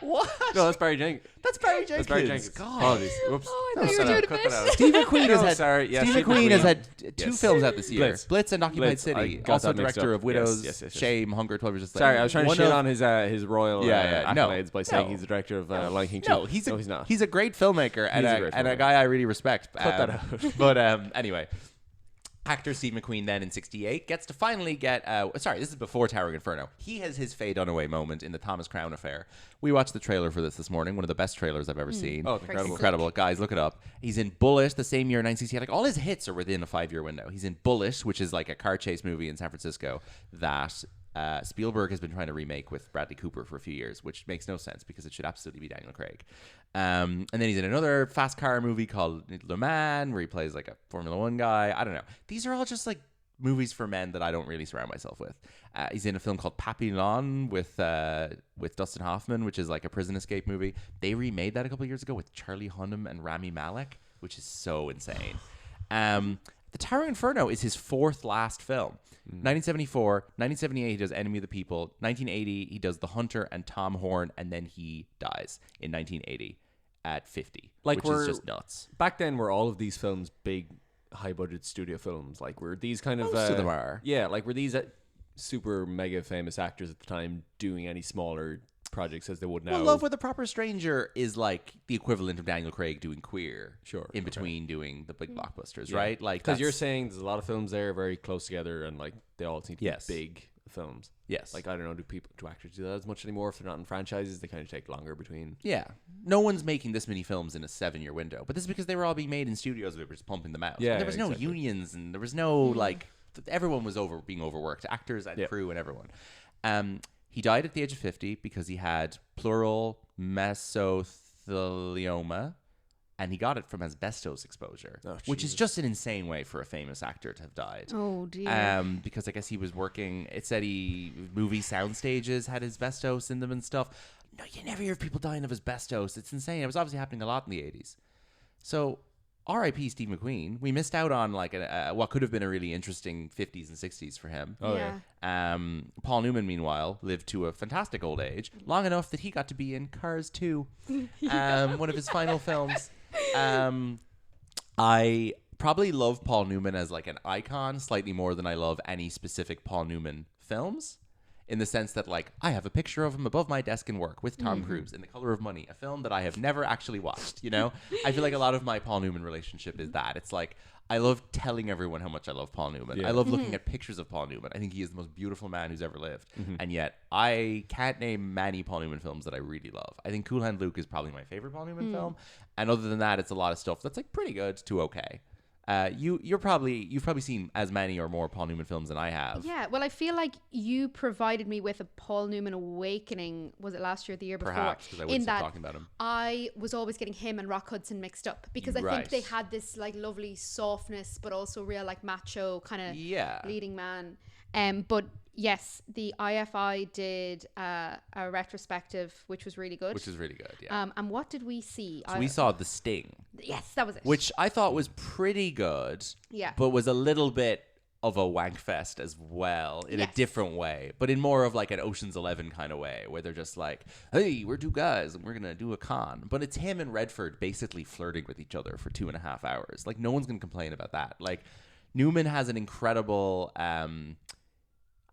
What? No, that's Barry Jenkins. That's Barry Jenkins. That's Barry Jenkins. God. Apologies. Whoops. Oh, I thought you were doing a bit. Steve McQueen has had sorry. Yeah, Steve McQueen has had two films out this year. Blitz. And Occupied Blitz. I City. got Also that mixed director up. of Widows, Yes. Shame, Hunger, 12 Years a Slave. Sorry, I was trying to One shit of- on his royal accolades by saying No. he's the director of Lion King 2. No, he's not. He's a great filmmaker and He's a great and a filmmaker. guy I really respect. Cut that out. But anyway, actor Steve McQueen then in '68 gets to finally get. Sorry, this is before Towering Inferno. He has his Faye Dunaway moment in the Thomas Crown Affair. We watched the trailer for this morning. One of the best trailers I've ever seen. Oh, incredible. Incredible. Guys, look it up. He's in Bullitt the same year, 1968. Like all his hits are within a 5-year window. He's in Bullitt, which is like a car chase movie in San Francisco that Spielberg has been trying to remake with Bradley Cooper for a few years, which makes no sense because it should absolutely be Daniel Craig. And then he's in another fast car movie called Le Mans, where he plays like a Formula One guy. I don't know. These are all just like movies for men that I don't really surround myself with. He's in a film called Papillon with Dustin Hoffman, which is like a prison escape movie. They remade that a couple of years ago with Charlie Hunnam and Rami Malek, which is so insane. The Towering Inferno is his fourth last film. 1974, 1978 he does Enemy of the People. 1980 he does The Hunter and Tom Horn, and then he dies in 1980 at 50, which is just nuts. Back then, were all of these films big, high-budget studio films? Like, were these kind of... Most of them are. Yeah, like, were these super mega famous actors at the time doing any smaller projects as they would now? Well, Love with a Proper Stranger is like the equivalent of Daniel Craig doing Queer. Sure. In between doing the big blockbusters, right? Like, because you're that's- saying there's a lot of films there very close together and like they all seem to Yes. be big films. Yes. Like, I don't know, do actors do that as much anymore if they're not in franchises? They kind of take longer between. Yeah. No one's making this many films in a 7-year window. But this is because they were all being made in studios. We were just pumping them out. Yeah, And there was no exactly. unions and there was no, like, everyone was being overworked. Actors and crew and everyone. He died at the age of 50 because he had pleural mesothelioma. And he got it from asbestos exposure, which is just an insane way for a famous actor to have died. Oh, dear. Because I guess he was working. It said movie sound stages had asbestos in them and stuff. No, you never hear of people dying of asbestos. It's insane. It was obviously happening a lot in the 80s. So, R.I.P. Steve McQueen. We missed out on like what could have been a really interesting 50s and 60s for him. Oh, yeah. Paul Newman, meanwhile, lived to a fantastic old age, long enough that he got to be in Cars 2, one of his final films. I probably love Paul Newman as like an icon slightly more than I love any specific Paul Newman films, in the sense that like I have a picture of him above my desk in work with Tom Cruise in The Color of Money, a film that I have never actually watched. You know, I feel like a lot of my Paul Newman relationship is that it's like I love telling everyone how much I love Paul Newman. Yeah. I love looking at pictures of Paul Newman. I think he is the most beautiful man who's ever lived. And yet I can't name many Paul Newman films that I really love. I think Cool Hand Luke is probably my favorite Paul Newman film. And other than that, it's a lot of stuff that's like pretty good to okay. You've probably seen as many or more Paul Newman films than I have. Yeah, well, I feel like you provided me with a Paul Newman awakening. Was it last year or the year before? Perhaps, because I wouldn't stop talking about him. I was always getting him and Rock Hudson mixed up because I think they had this like lovely softness, but also real like macho kind of leading man. But yes, the IFI did a retrospective, which was really good. Which is really good, yeah. And what did we see? So we saw The Sting. Yes, that was it. Which I thought was pretty good. Yeah. But was a little bit of a wank fest as well, in a different way. But in more of like an Ocean's 11 kind of way, where they're just like, hey, we're two guys and we're going to do a con. But it's him and Redford basically flirting with each other for 2.5 hours. Like, no one's going to complain about that. Like, Newman has an incredible...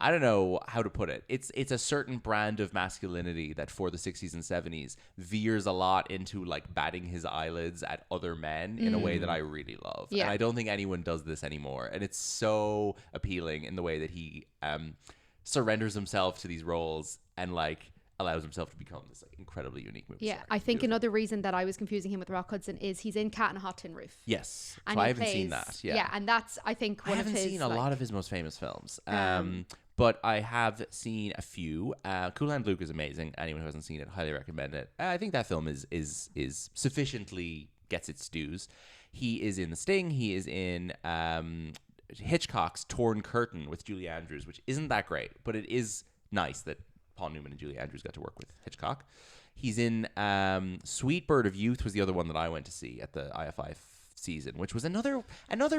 I don't know how to put it. It's a certain brand of masculinity that for the 60s and 70s veers a lot into like batting his eyelids at other men in a way that I really love. Yeah. And I don't think anyone does this anymore. And it's so appealing in the way that he surrenders himself to these roles and like allows himself to become this like incredibly unique movie star. I think Beautiful. another reason that I was confusing him with Rock Hudson is he's in Cat on a Hot Tin Roof. Yes, And so he I haven't seen plays- that. Yeah, and that's I think one I of haven't his. seen a lot of his most famous films. But I have seen a few. Cool Hand Luke is amazing. Anyone who hasn't seen it, highly recommend it. I think that film is sufficiently gets its dues. He is in The Sting. He is in Hitchcock's Torn Curtain with Julie Andrews, which isn't that great, but it is nice that Paul Newman and Julie Andrews got to work with Hitchcock. He's in Sweet Bird of Youth was the other one that I went to see at the IFI season, which was another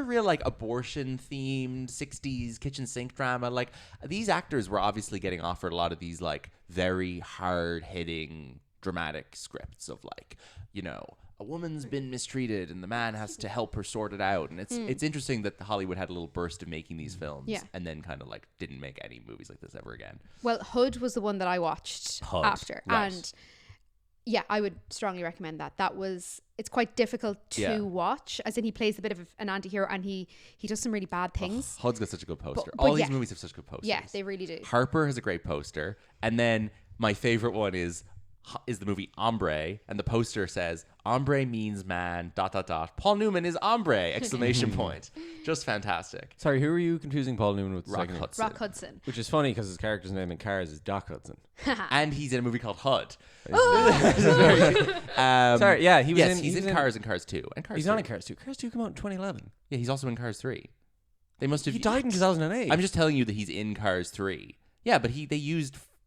real like abortion themed 60s kitchen sink drama. Like these actors were obviously getting offered a lot of these like very hard hitting dramatic scripts of like, you know, a woman's been mistreated and the man has to help her sort it out. And it's interesting that Hollywood had a little burst of making these films and then kind of like didn't make any movies like this ever again. Well, Hood was the one that I watched after. Right. And yeah, I would strongly recommend that. It's quite difficult to watch, as in he plays a bit of an anti-hero and he does some really bad things. Hud's got such a good poster. But All these movies have such good posters. Yeah, they really do. Harper has a great poster. And then my favorite one is the movie Hombre, and the poster says "Hombre means man." ... Paul Newman is hombre! ! Just fantastic. Sorry, who are you confusing Paul Newman with? Rock Hudson. Rock Hudson. Which is funny because his character's name in Cars is Doc Hudson. And he's in a movie called Hud. Sorry, yeah, he was in. He's in Cars and Cars 2. And Cars He's 3. not in Cars 2. Cars 2 came out in 2011. Yeah, he's also in Cars 3. They must have. He died in 2008. I'm just telling you that he's in Cars 3. Yeah, but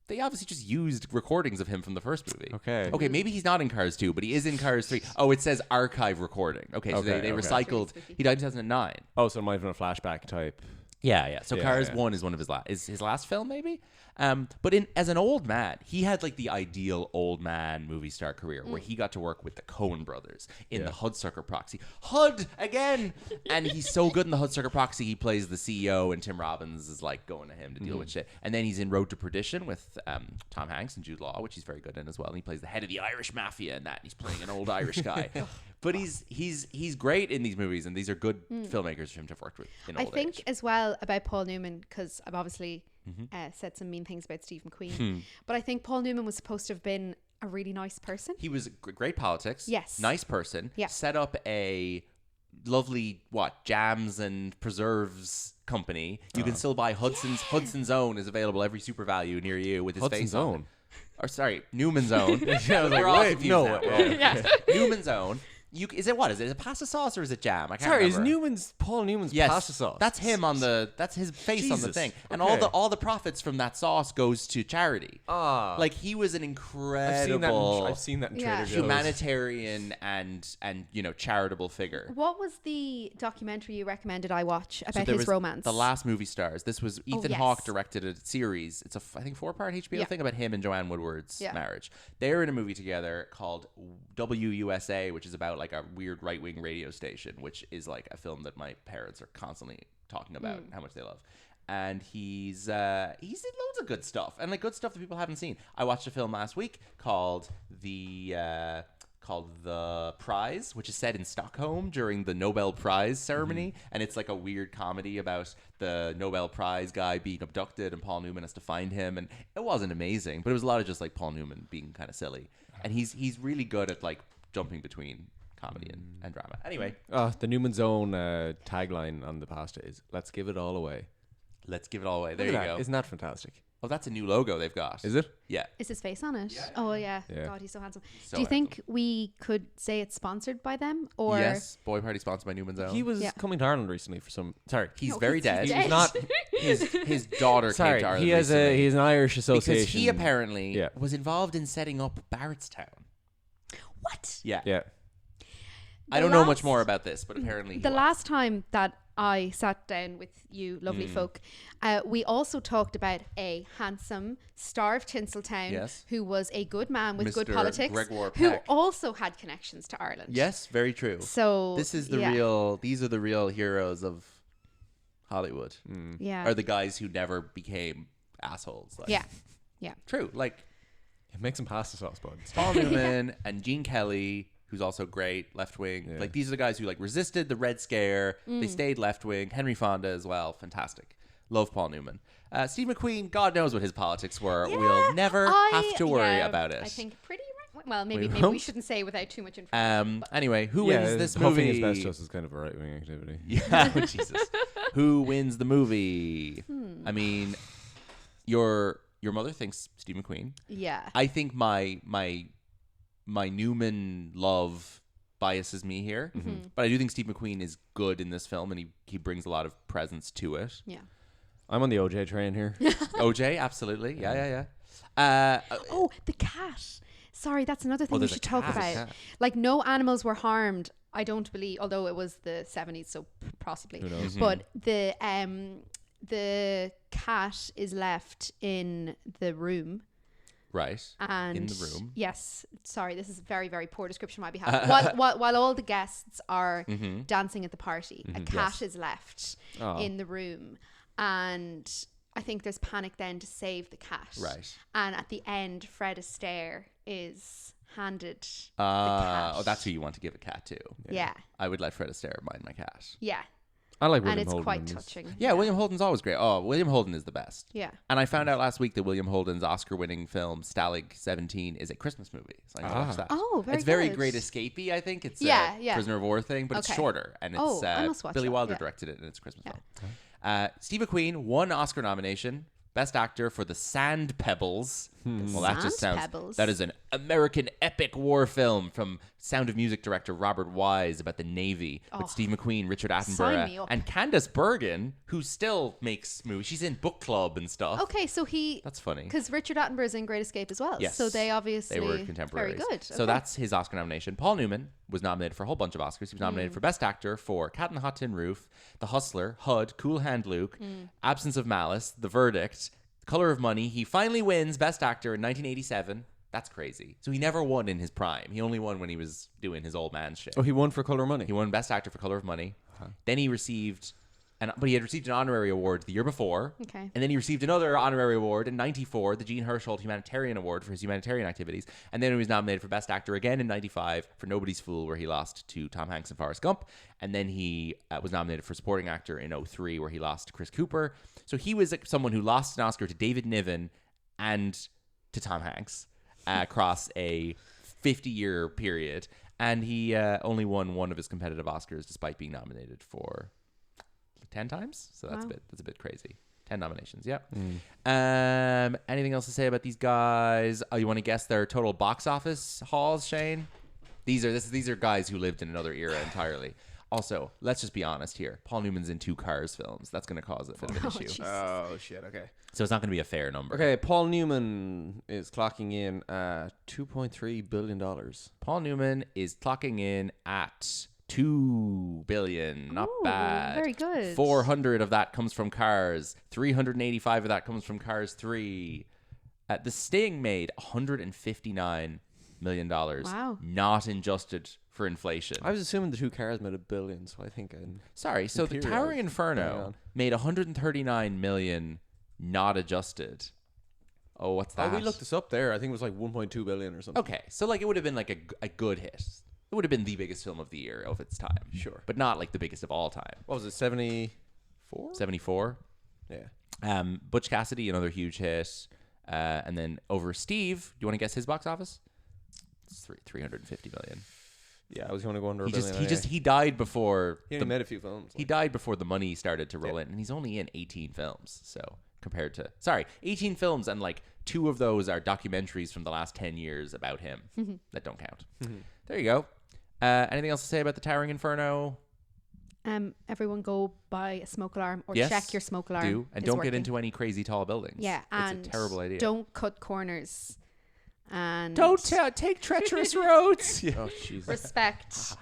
they obviously just used recordings of him from the first movie. Okay, maybe he's not in Cars 2, but he is in Cars 3. Oh, it says archive recording. Okay, so they recycled. He died in 2009. Oh, so it might have been a flashback type. Yeah. So Cars 1 is one of his last film, maybe. But as an old man, he had like the ideal old man movie star career where he got to work with the Coen brothers in the Hudsucker Proxy. Hud again, and he's so good in the Hudsucker Proxy. He plays the CEO, and Tim Robbins is like going to him to deal with shit. And then he's in Road to Perdition with Tom Hanks and Jude Law, which he's very good in as well. And he plays the head of the Irish mafia in that. And he's playing an old Irish guy. But he's great in these movies, and these are good filmmakers for him to have worked with in old age. I think as well about Paul Newman, because I've obviously said some mean things about Steve McQueen, but I think Paul Newman was supposed to have been a really nice person. He was great politics. Yes. Nice person. Yeah. Set up a lovely jams and preserves company. You can still buy Hudson's Own is available every Super Value near you with his Hudson's face on Own? it. Or sorry, Newman's Own. I was like, wait, no. Newman's Own. Is it a pasta sauce or is it jam? I can't remember. Is Paul Newman's Yes, pasta sauce? that's him that's his face on the Jesus. thing, and Okay. all the profits from that sauce goes to charity. Like he was an incredible, I've seen that in Yeah. Trader Joe's. humanitarian and charitable figure. What was the documentary you recommended I watch about there his was romance? The Last Movie Stars. This was Ethan yes. Hawke directed a series. It's I think 4-part HBO thing about him and Joanne Woodward's marriage. They're in a movie together called WUSA, which is about like a weird right-wing radio station, which is like a film that my parents are constantly talking about how much they love. And he's in loads of good stuff, and like good stuff that people haven't seen. I watched a film last week called The Prize, which is set in Stockholm during the Nobel Prize ceremony, and it's like a weird comedy about the Nobel Prize guy being abducted, and Paul Newman has to find him. And it wasn't amazing, but it was a lot of just like Paul Newman being kind of silly, and he's really good at like jumping between comedy and drama. Anyway, the Newman's Own tagline on the pasta is "Let's give it all away." let's give it all away. There you Look at go. that. Isn't that fantastic? Oh, that's a new logo they've got. Is it? Yeah. Is his face on it? Oh yeah. Yeah. God, he's so handsome. So Do you think we could say it's sponsored by them, or Yes, Boy Party sponsored by Newman's Own. He was coming to Ireland recently for some. Sorry, He's No, very he's dead. dead. he's not. His daughter came Sorry, to Ireland he has recently he's an Irish because association. he apparently was involved in setting up Barrettstown. what? Yeah. Yeah. I don't know much more about this, but apparently The last time that I sat down with you, lovely folk, we also talked about a handsome star of Tinseltown who was a good man with good Mr. politics, Gregor who Peck. also had connections to Ireland. Yes, very true. So This is the these are the real heroes of Hollywood. Yeah. Are the guys who never became assholes. Like, Yeah. Yeah. True. Like Make some pasta sauce, bud. Paul Newman and Gene Kelly, who's also great, left wing. Yeah. Like these are the guys who like resisted the Red Scare. They stayed left wing. Henry Fonda as well, fantastic. Love Paul Newman. Steve McQueen, God knows what his politics were. We'll never have to worry about it. I think pretty right. Well, maybe won't? we shouldn't say without too much information. Anyway, who wins this huffing movie? asbestos is kind of a right-wing activity. Yeah, Jesus. Who wins the movie? I mean, your mother thinks Steve McQueen. Yeah. I think my Newman love biases me here, but I do think Steve McQueen is good in this film, and he brings a lot of presence to it. Yeah. I'm on the OJ train here. OJ, absolutely. Yeah. The cat. Sorry, that's another thing we there's a should talk cat. about. Like, no animals were harmed. I don't believe, although it was the 70s, so possibly. Who knows? But the cat is left in the room. Right. And in the room. Yes. Sorry, this is very, very poor description on my behalf. while all the guests are dancing at the party, a cat is left in the room. And I think there's panic then to save the cat. Right. And at the end, Fred Astaire is handed the cat. Oh, that's who you want to give a cat to. Yeah. I would let Fred Astaire mind my cat. Yeah. I like And William it's Holden quite in this. touching. Yeah, William Holden's always great. Oh, William Holden is the best. Yeah. And I found out last week that William Holden's Oscar-winning film Stalag 17 is a Christmas movie. So I need to watch that. Oh, very It's very good. Great Escapee, I think. It's Yeah, a yeah. prisoner of war thing, but it's Okay. shorter. And it's Oh, I must watch Billy that, Wilder yeah. directed it, and it's a Christmas film. Steve McQueen, 1 Oscar nomination. Best Actor for The Sand Pebbles. Well, that just Sand sounds... Pebbles? That is an American epic war film from Sound of Music director Robert Wise about the Navy with Steve McQueen, Richard Sign me Attenborough, up. and Candace Bergen, who still makes movies. She's in Book Club and stuff. Okay, so That's funny. because Richard Attenborough is in Great Escape as well. Yes. So they obviously They were contemporaries. Very good. So Okay. that's his Oscar nomination. Paul Newman was nominated for a whole bunch of Oscars. He was nominated for Best Actor for Cat on the Hot Tin Roof, The Hustler, HUD, Cool Hand Luke, Absence of Malice, The Verdict, Color of Money. He finally wins Best Actor in 1987. That's crazy. So he never won in his prime. He only won when he was doing his old man shit. Oh, he won for Color Money. He won Best Actor for Color of Money. Then he received... But he had received an honorary award the year before. Okay. And then he received another honorary award in 94, the Gene Hersholt Humanitarian Award for his humanitarian activities. And then he was nominated for Best Actor again in 95 for Nobody's Fool, where he lost to Tom Hanks and Forrest Gump. And then he was nominated for Supporting Actor in 03, where he lost to Chris Cooper. So he was someone who lost an Oscar to David Niven and to Tom Hanks across a 50-year period. And he only won one of his competitive Oscars despite being nominated for 10 times. So that's a bit crazy. 10 nominations. Yeah. Anything else to say about these guys? Oh, you want to guess their total box office hauls, Shane? These are guys who lived in another era entirely. Also, let's just be honest here. Paul Newman's in 2 Cars films. That's going to cause a bit of an issue. Jesus. Oh, shit. Okay. So it's not going to be a fair number. Okay, Paul Newman is clocking in at $2.3 billion. Paul Newman is clocking in at $2 billion. Not Ooh, bad. very good. 400 of that comes from Cars. 385 of that comes from Cars 3. The Sting made $159 million. Wow. Not adjusted for inflation. I was assuming the 2 cars made $1 billion, so I think Sorry. So the Imperial. Towering Hang Inferno on. made $139 million not adjusted. Oh, what's that? we looked this up there. I think it was like 1.2 billion or something. Okay. So like it would have been like a good hit. It would have been the biggest film of the year of its time. Sure. But not like the biggest of all time. What was it, 74? 74. Yeah. Butch Cassidy, another huge hit. And then over Steve, do you want to guess his box office? It's 350 million. Yeah, I was going to go under a billion. He died before He only made a few films. he died before the money started to roll in, and he's only in 18 films. So compared to 18 films, and like 2 of those are documentaries from the last 10 years about him that don't count. There you go. Anything else to say about the Towering Inferno? Everyone go buy a smoke alarm or Yes, check your smoke alarm. Do and is don't working. get into any crazy tall buildings. Yeah, and it's a terrible idea. Don't cut corners. And take treacherous roads. Oh, Jesus. respect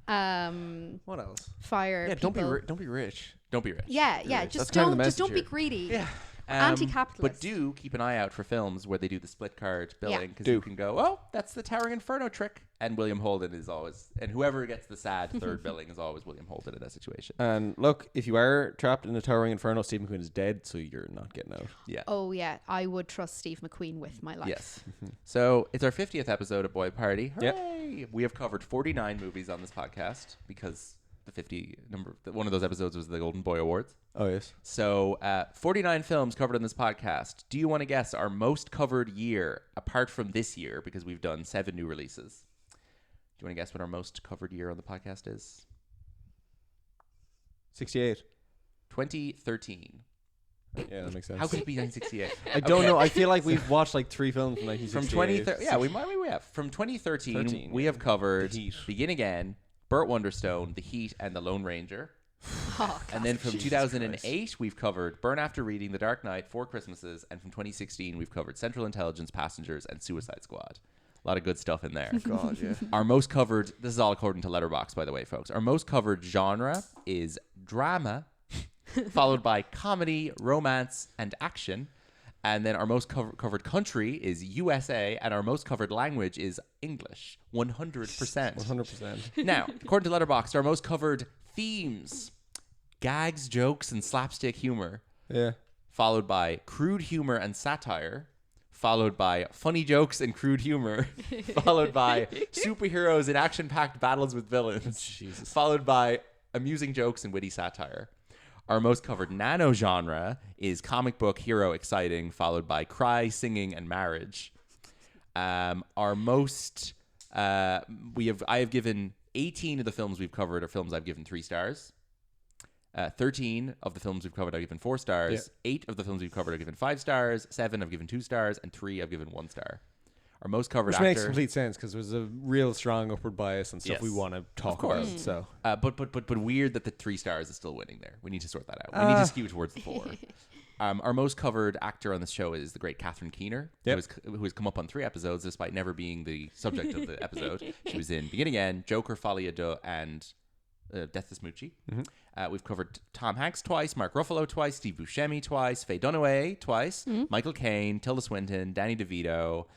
What else? fire. Yeah, people. don't be rich. Don't be rich. Yeah, yeah. rich. Just That's kind of the don't message be here. greedy. Yeah. Anti-capitalist. But do keep an eye out for films where they do the split card billing, because Do. you can go, oh, that's the Towering Inferno trick. And William Holden is always, and whoever gets the sad third billing is always William Holden in that situation. And look, if you are trapped in a Towering Inferno, Steve McQueen is dead, so you're not getting out. Yeah. Oh yeah, I would trust Steve McQueen with my life. Yes. So it's our 50th episode of Boy Party. Yep. Hooray! We have covered 49 movies on this podcast because the 50 number. One of those episodes was the Golden Boy Awards. Oh, yes. So 49 films covered on this podcast. Do you want to guess our most covered year, apart from this year, because we've done 7 new releases? Do you want to guess what our most covered year on the podcast is? 68. 2013. Yeah, that makes sense. How could it be 1968? I don't know. I feel like we've watched like 3 films from 1968. From 2013. Yeah, we have. From 2013, we have covered Begin Again, Burt Wonderstone, The Heat, and The Lone Ranger. And then from 2008, we've covered Burn After Reading, The Dark Knight, 4 Christmases, and from 2016, we've covered Central Intelligence, Passengers, and Suicide Squad. A lot of good stuff in there. God, yeah. Our most covered, this is all according to Letterboxd, by the way, folks. Our most covered genre is drama, followed by comedy, romance, and action. And then our most covered country is USA, and our most covered language is English, 100%. 100%. Now, according to Letterboxd, our most covered themes, gags, jokes, and slapstick humor. Yeah. Followed by crude humor and satire. Followed by funny jokes and crude humor. Followed by superheroes in action-packed battles with villains. Jesus. Followed by amusing jokes and witty satire. Our most covered nano genre is comic book, hero, exciting, followed by cry, singing, and marriage. Our most I have given 18 of the films we've covered are films I've given 3 stars. 13 of the films we've covered I've given 4 stars. Yeah. 8 of the films we've covered I've given 5 stars. 7 I've given 2 stars, and 3 I've given 1 star. Our most covered actor, makes complete sense because there's a real strong upward bias and stuff we want to talk about. So, but weird that the 3 stars is still winning there. We need to sort that out. We need to skew towards the 4. Our most covered actor on this show is the great Catherine Keener, who has come up on 3 episodes despite never being the subject of the episode. She was in Begin Again, Joker, Folie à Deux, and Death to Smoochie. Mm-hmm. We've covered Tom Hanks twice, Mark Ruffalo twice, Steve Buscemi twice, Faye Dunaway twice, Michael Caine, Tilda Swinton, Danny DeVito,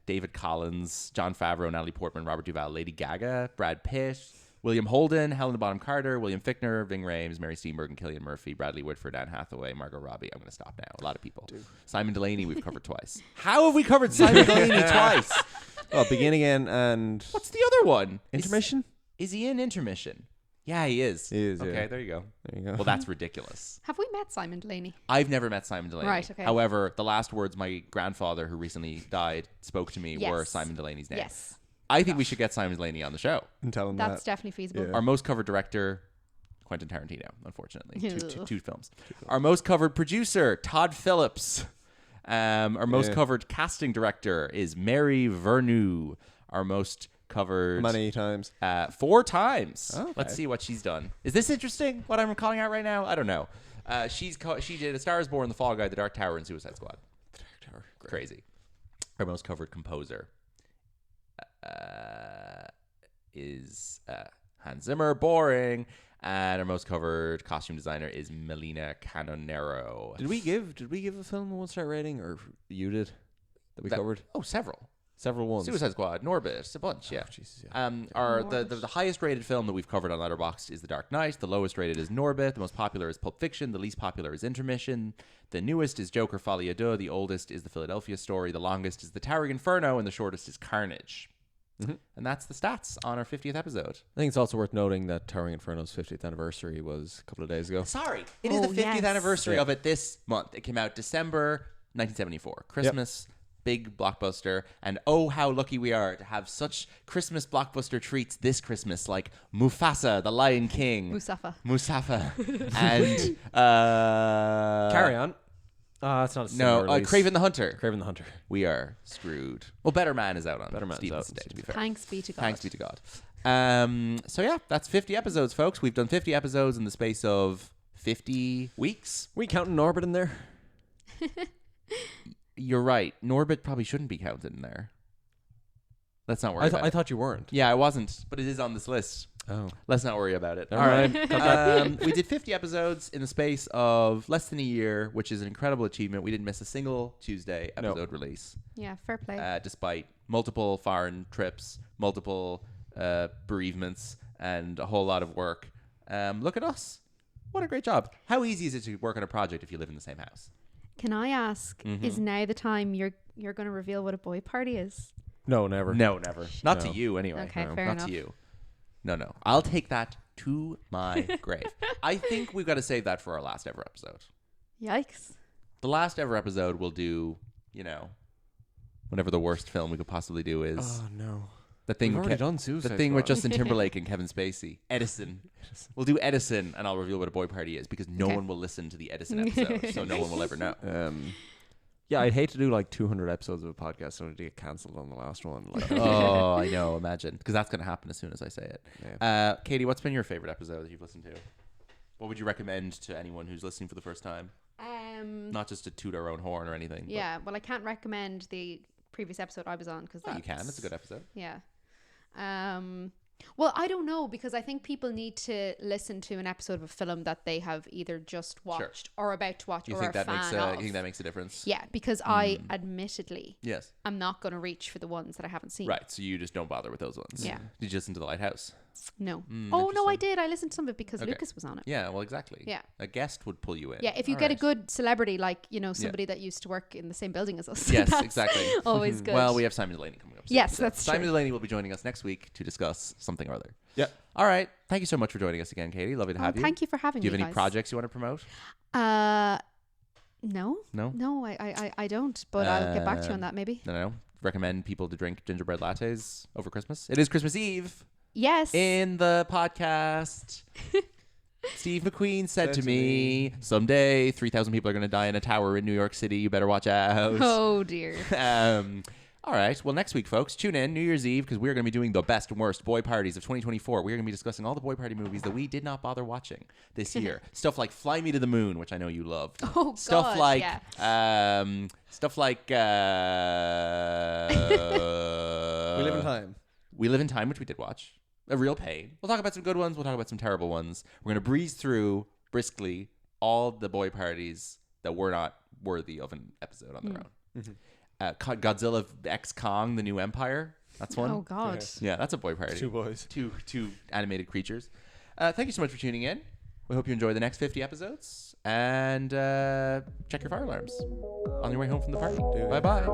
David Collins, Jon Favreau, Natalie Portman, Robert Duvall, Lady Gaga, Brad Pitt, William Holden, Helena Bonham Carter, William Fichtner, Ving Rhames, Mary Steenburgen, Cillian Murphy, Bradley Whitford, Anne Hathaway, Margot Robbie. I'm going to stop now. A lot of people. Simon Delaney we've covered twice. How have we covered Simon Delaney twice? Oh, Begin Again and... What's the other one? Intermission? Is he in Intermission? Yeah, he is. He is, okay, yeah. there you go. There you go. Well, that's ridiculous. Have we met Simon Delaney? I've never met Simon Delaney. Right, okay. However, the last words my grandfather, who recently died, spoke to me were Simon Delaney's name. Yes. I think we should get Simon Delaney on the show. And tell him that's definitely feasible. Yeah. Our most covered director, Quentin Tarantino, unfortunately. two films. Our most covered producer, Todd Phillips. Our most covered casting director is Mary Vernew. Our most covered... How many times? 4 times. Okay. Let's see what she's done. Is this interesting, what I'm calling out right now? I don't know. She did A Star is Born, The Fall Guy, The Dark Tower, and Suicide Squad. The Dark Tower. Crazy. Our most covered composer is Hans Zimmer. Boring. And our most covered costume designer is Melina Canonero. Did we give a film a 1-star rating, or you did? That we covered? Oh, several ones. Suicide Squad, Norbit, a bunch. Yeah. Oh, Jesus, yeah. The highest rated film that we've covered on Letterboxd is The Dark Knight. The lowest rated is Norbit. The most popular is Pulp Fiction. The least popular is Intermission. The newest is Joker, Folie à Deux. The oldest is The Philadelphia Story. The longest is The Towering Inferno, and the shortest is Carnage. Mm-hmm. And that's the stats on our 50th episode. I think it's also worth noting that Towering Inferno's 50th anniversary was a couple of days ago. Sorry. It is the 50th anniversary of it this month. It came out December 1974. Christmas, big blockbuster. And oh, how lucky we are to have such Christmas blockbuster treats this Christmas, like Mufasa, the Lion King. Musafa. And... Carry on. It's not a Kraven the Hunter. Kraven the Hunter. We are screwed. Well, Better Man is out on Better Man's out today, to be fair. Thanks be to God. Thanks be to God. So yeah, that's 50 episodes, folks. We've done 50 episodes in the space of 50 weeks. We counting Norbit in there? You're right. Norbit probably shouldn't be counted in there. Let's not worry about it. I thought you weren't. Yeah, I wasn't, but it is on this list. Oh. Let's not worry about it. All right. We did 50 episodes in the space of less than a year, which is an incredible achievement. We didn't miss a single Tuesday episode release. Yeah, fair play. Despite multiple foreign trips, multiple bereavements, and a whole lot of work. Look at us. What a great job. How easy is it to work on a project if you live in the same house? Can I ask, is now the time you're going to reveal what a boy party is? No, never. No, never. Not to you, anyway. Okay, fair enough. Not to you. No. I'll take that to my grave. I think we've got to save that for our last ever episode. Yikes. The last ever episode we'll do, whatever the worst film we could possibly do is. Oh no. The thing, We've already done Suicide the thing with Squad. Justin Timberlake and Kevin Spacey. Edison. We'll do Edison, and I'll reveal what a boy party is because no one will listen to the Edison episode, so no one will ever know. Yeah, I'd hate to do like 200 episodes of a podcast only to get cancelled on the last one. Like, Oh, I know. Imagine, because that's going to happen as soon as I say it. Yeah. Katie, what's been your favorite episode that you've listened to? What would you recommend to anyone who's listening for the first time? Not just to toot our own horn or anything. Yeah, well, I can't recommend the previous episode I was on because you can. It's a good episode. Yeah. Well, I don't know because I think people need to listen to an episode of a film that they have either just watched or about to watch You or think are that fan makes of. you think that makes a difference? Yeah, because I admittedly Yes. I'm not going to reach for the ones that I haven't seen. Right. So you just don't bother with those ones. Yeah. Did you listen to The Lighthouse? No. Oh no, I did. I listened to some of it because Okay. Lucas was on it. Yeah. Well, exactly. Yeah. A guest would pull you in. Yeah, if you All get a right. good celebrity like somebody that used to work in the same building as us. Yes, that's exactly. Always good. Well, we have Simon Delaney coming up soon. Yes, so that's Simon true. Delaney will be joining us next week to discuss something or other. yeah. All right. Thank you so much for joining us again, Katie. Lovely to have you. Thank you for having Do you me. have any guys. projects you want to promote? No. No? No, I don't. But I'll get back to you on that maybe. No. Recommend people to drink gingerbread lattes over Christmas. It is Christmas Eve. Yes. In the podcast, Steve McQueen said to me, someday 3,000 people are going to die in a tower in New York City. You better watch out. Oh dear. All right. Well, next week, folks, tune in New Year's Eve because we're going to be doing the best and worst boy parties of 2024. We're going to be discussing all the boy party movies that we did not bother watching this year. Stuff like Fly Me to the Moon, which I know you loved. Oh, Stuff God, like, yeah. stuff like, We Live in Time. We Live in Time, which we did watch. A Real Pain. We'll talk about some good ones. We'll talk about some terrible ones. We're going to breeze through briskly all the boy parties that were not worthy of an episode on their own. Mm-hmm. Godzilla X Kong, The New Empire. That's one. Oh God. Yeah, that's a boy party. Two boys. Two animated creatures. Thank you so much for tuning in. We hope you enjoy the next 50 episodes. And check your fire alarms on your way home from the party. Bye-bye.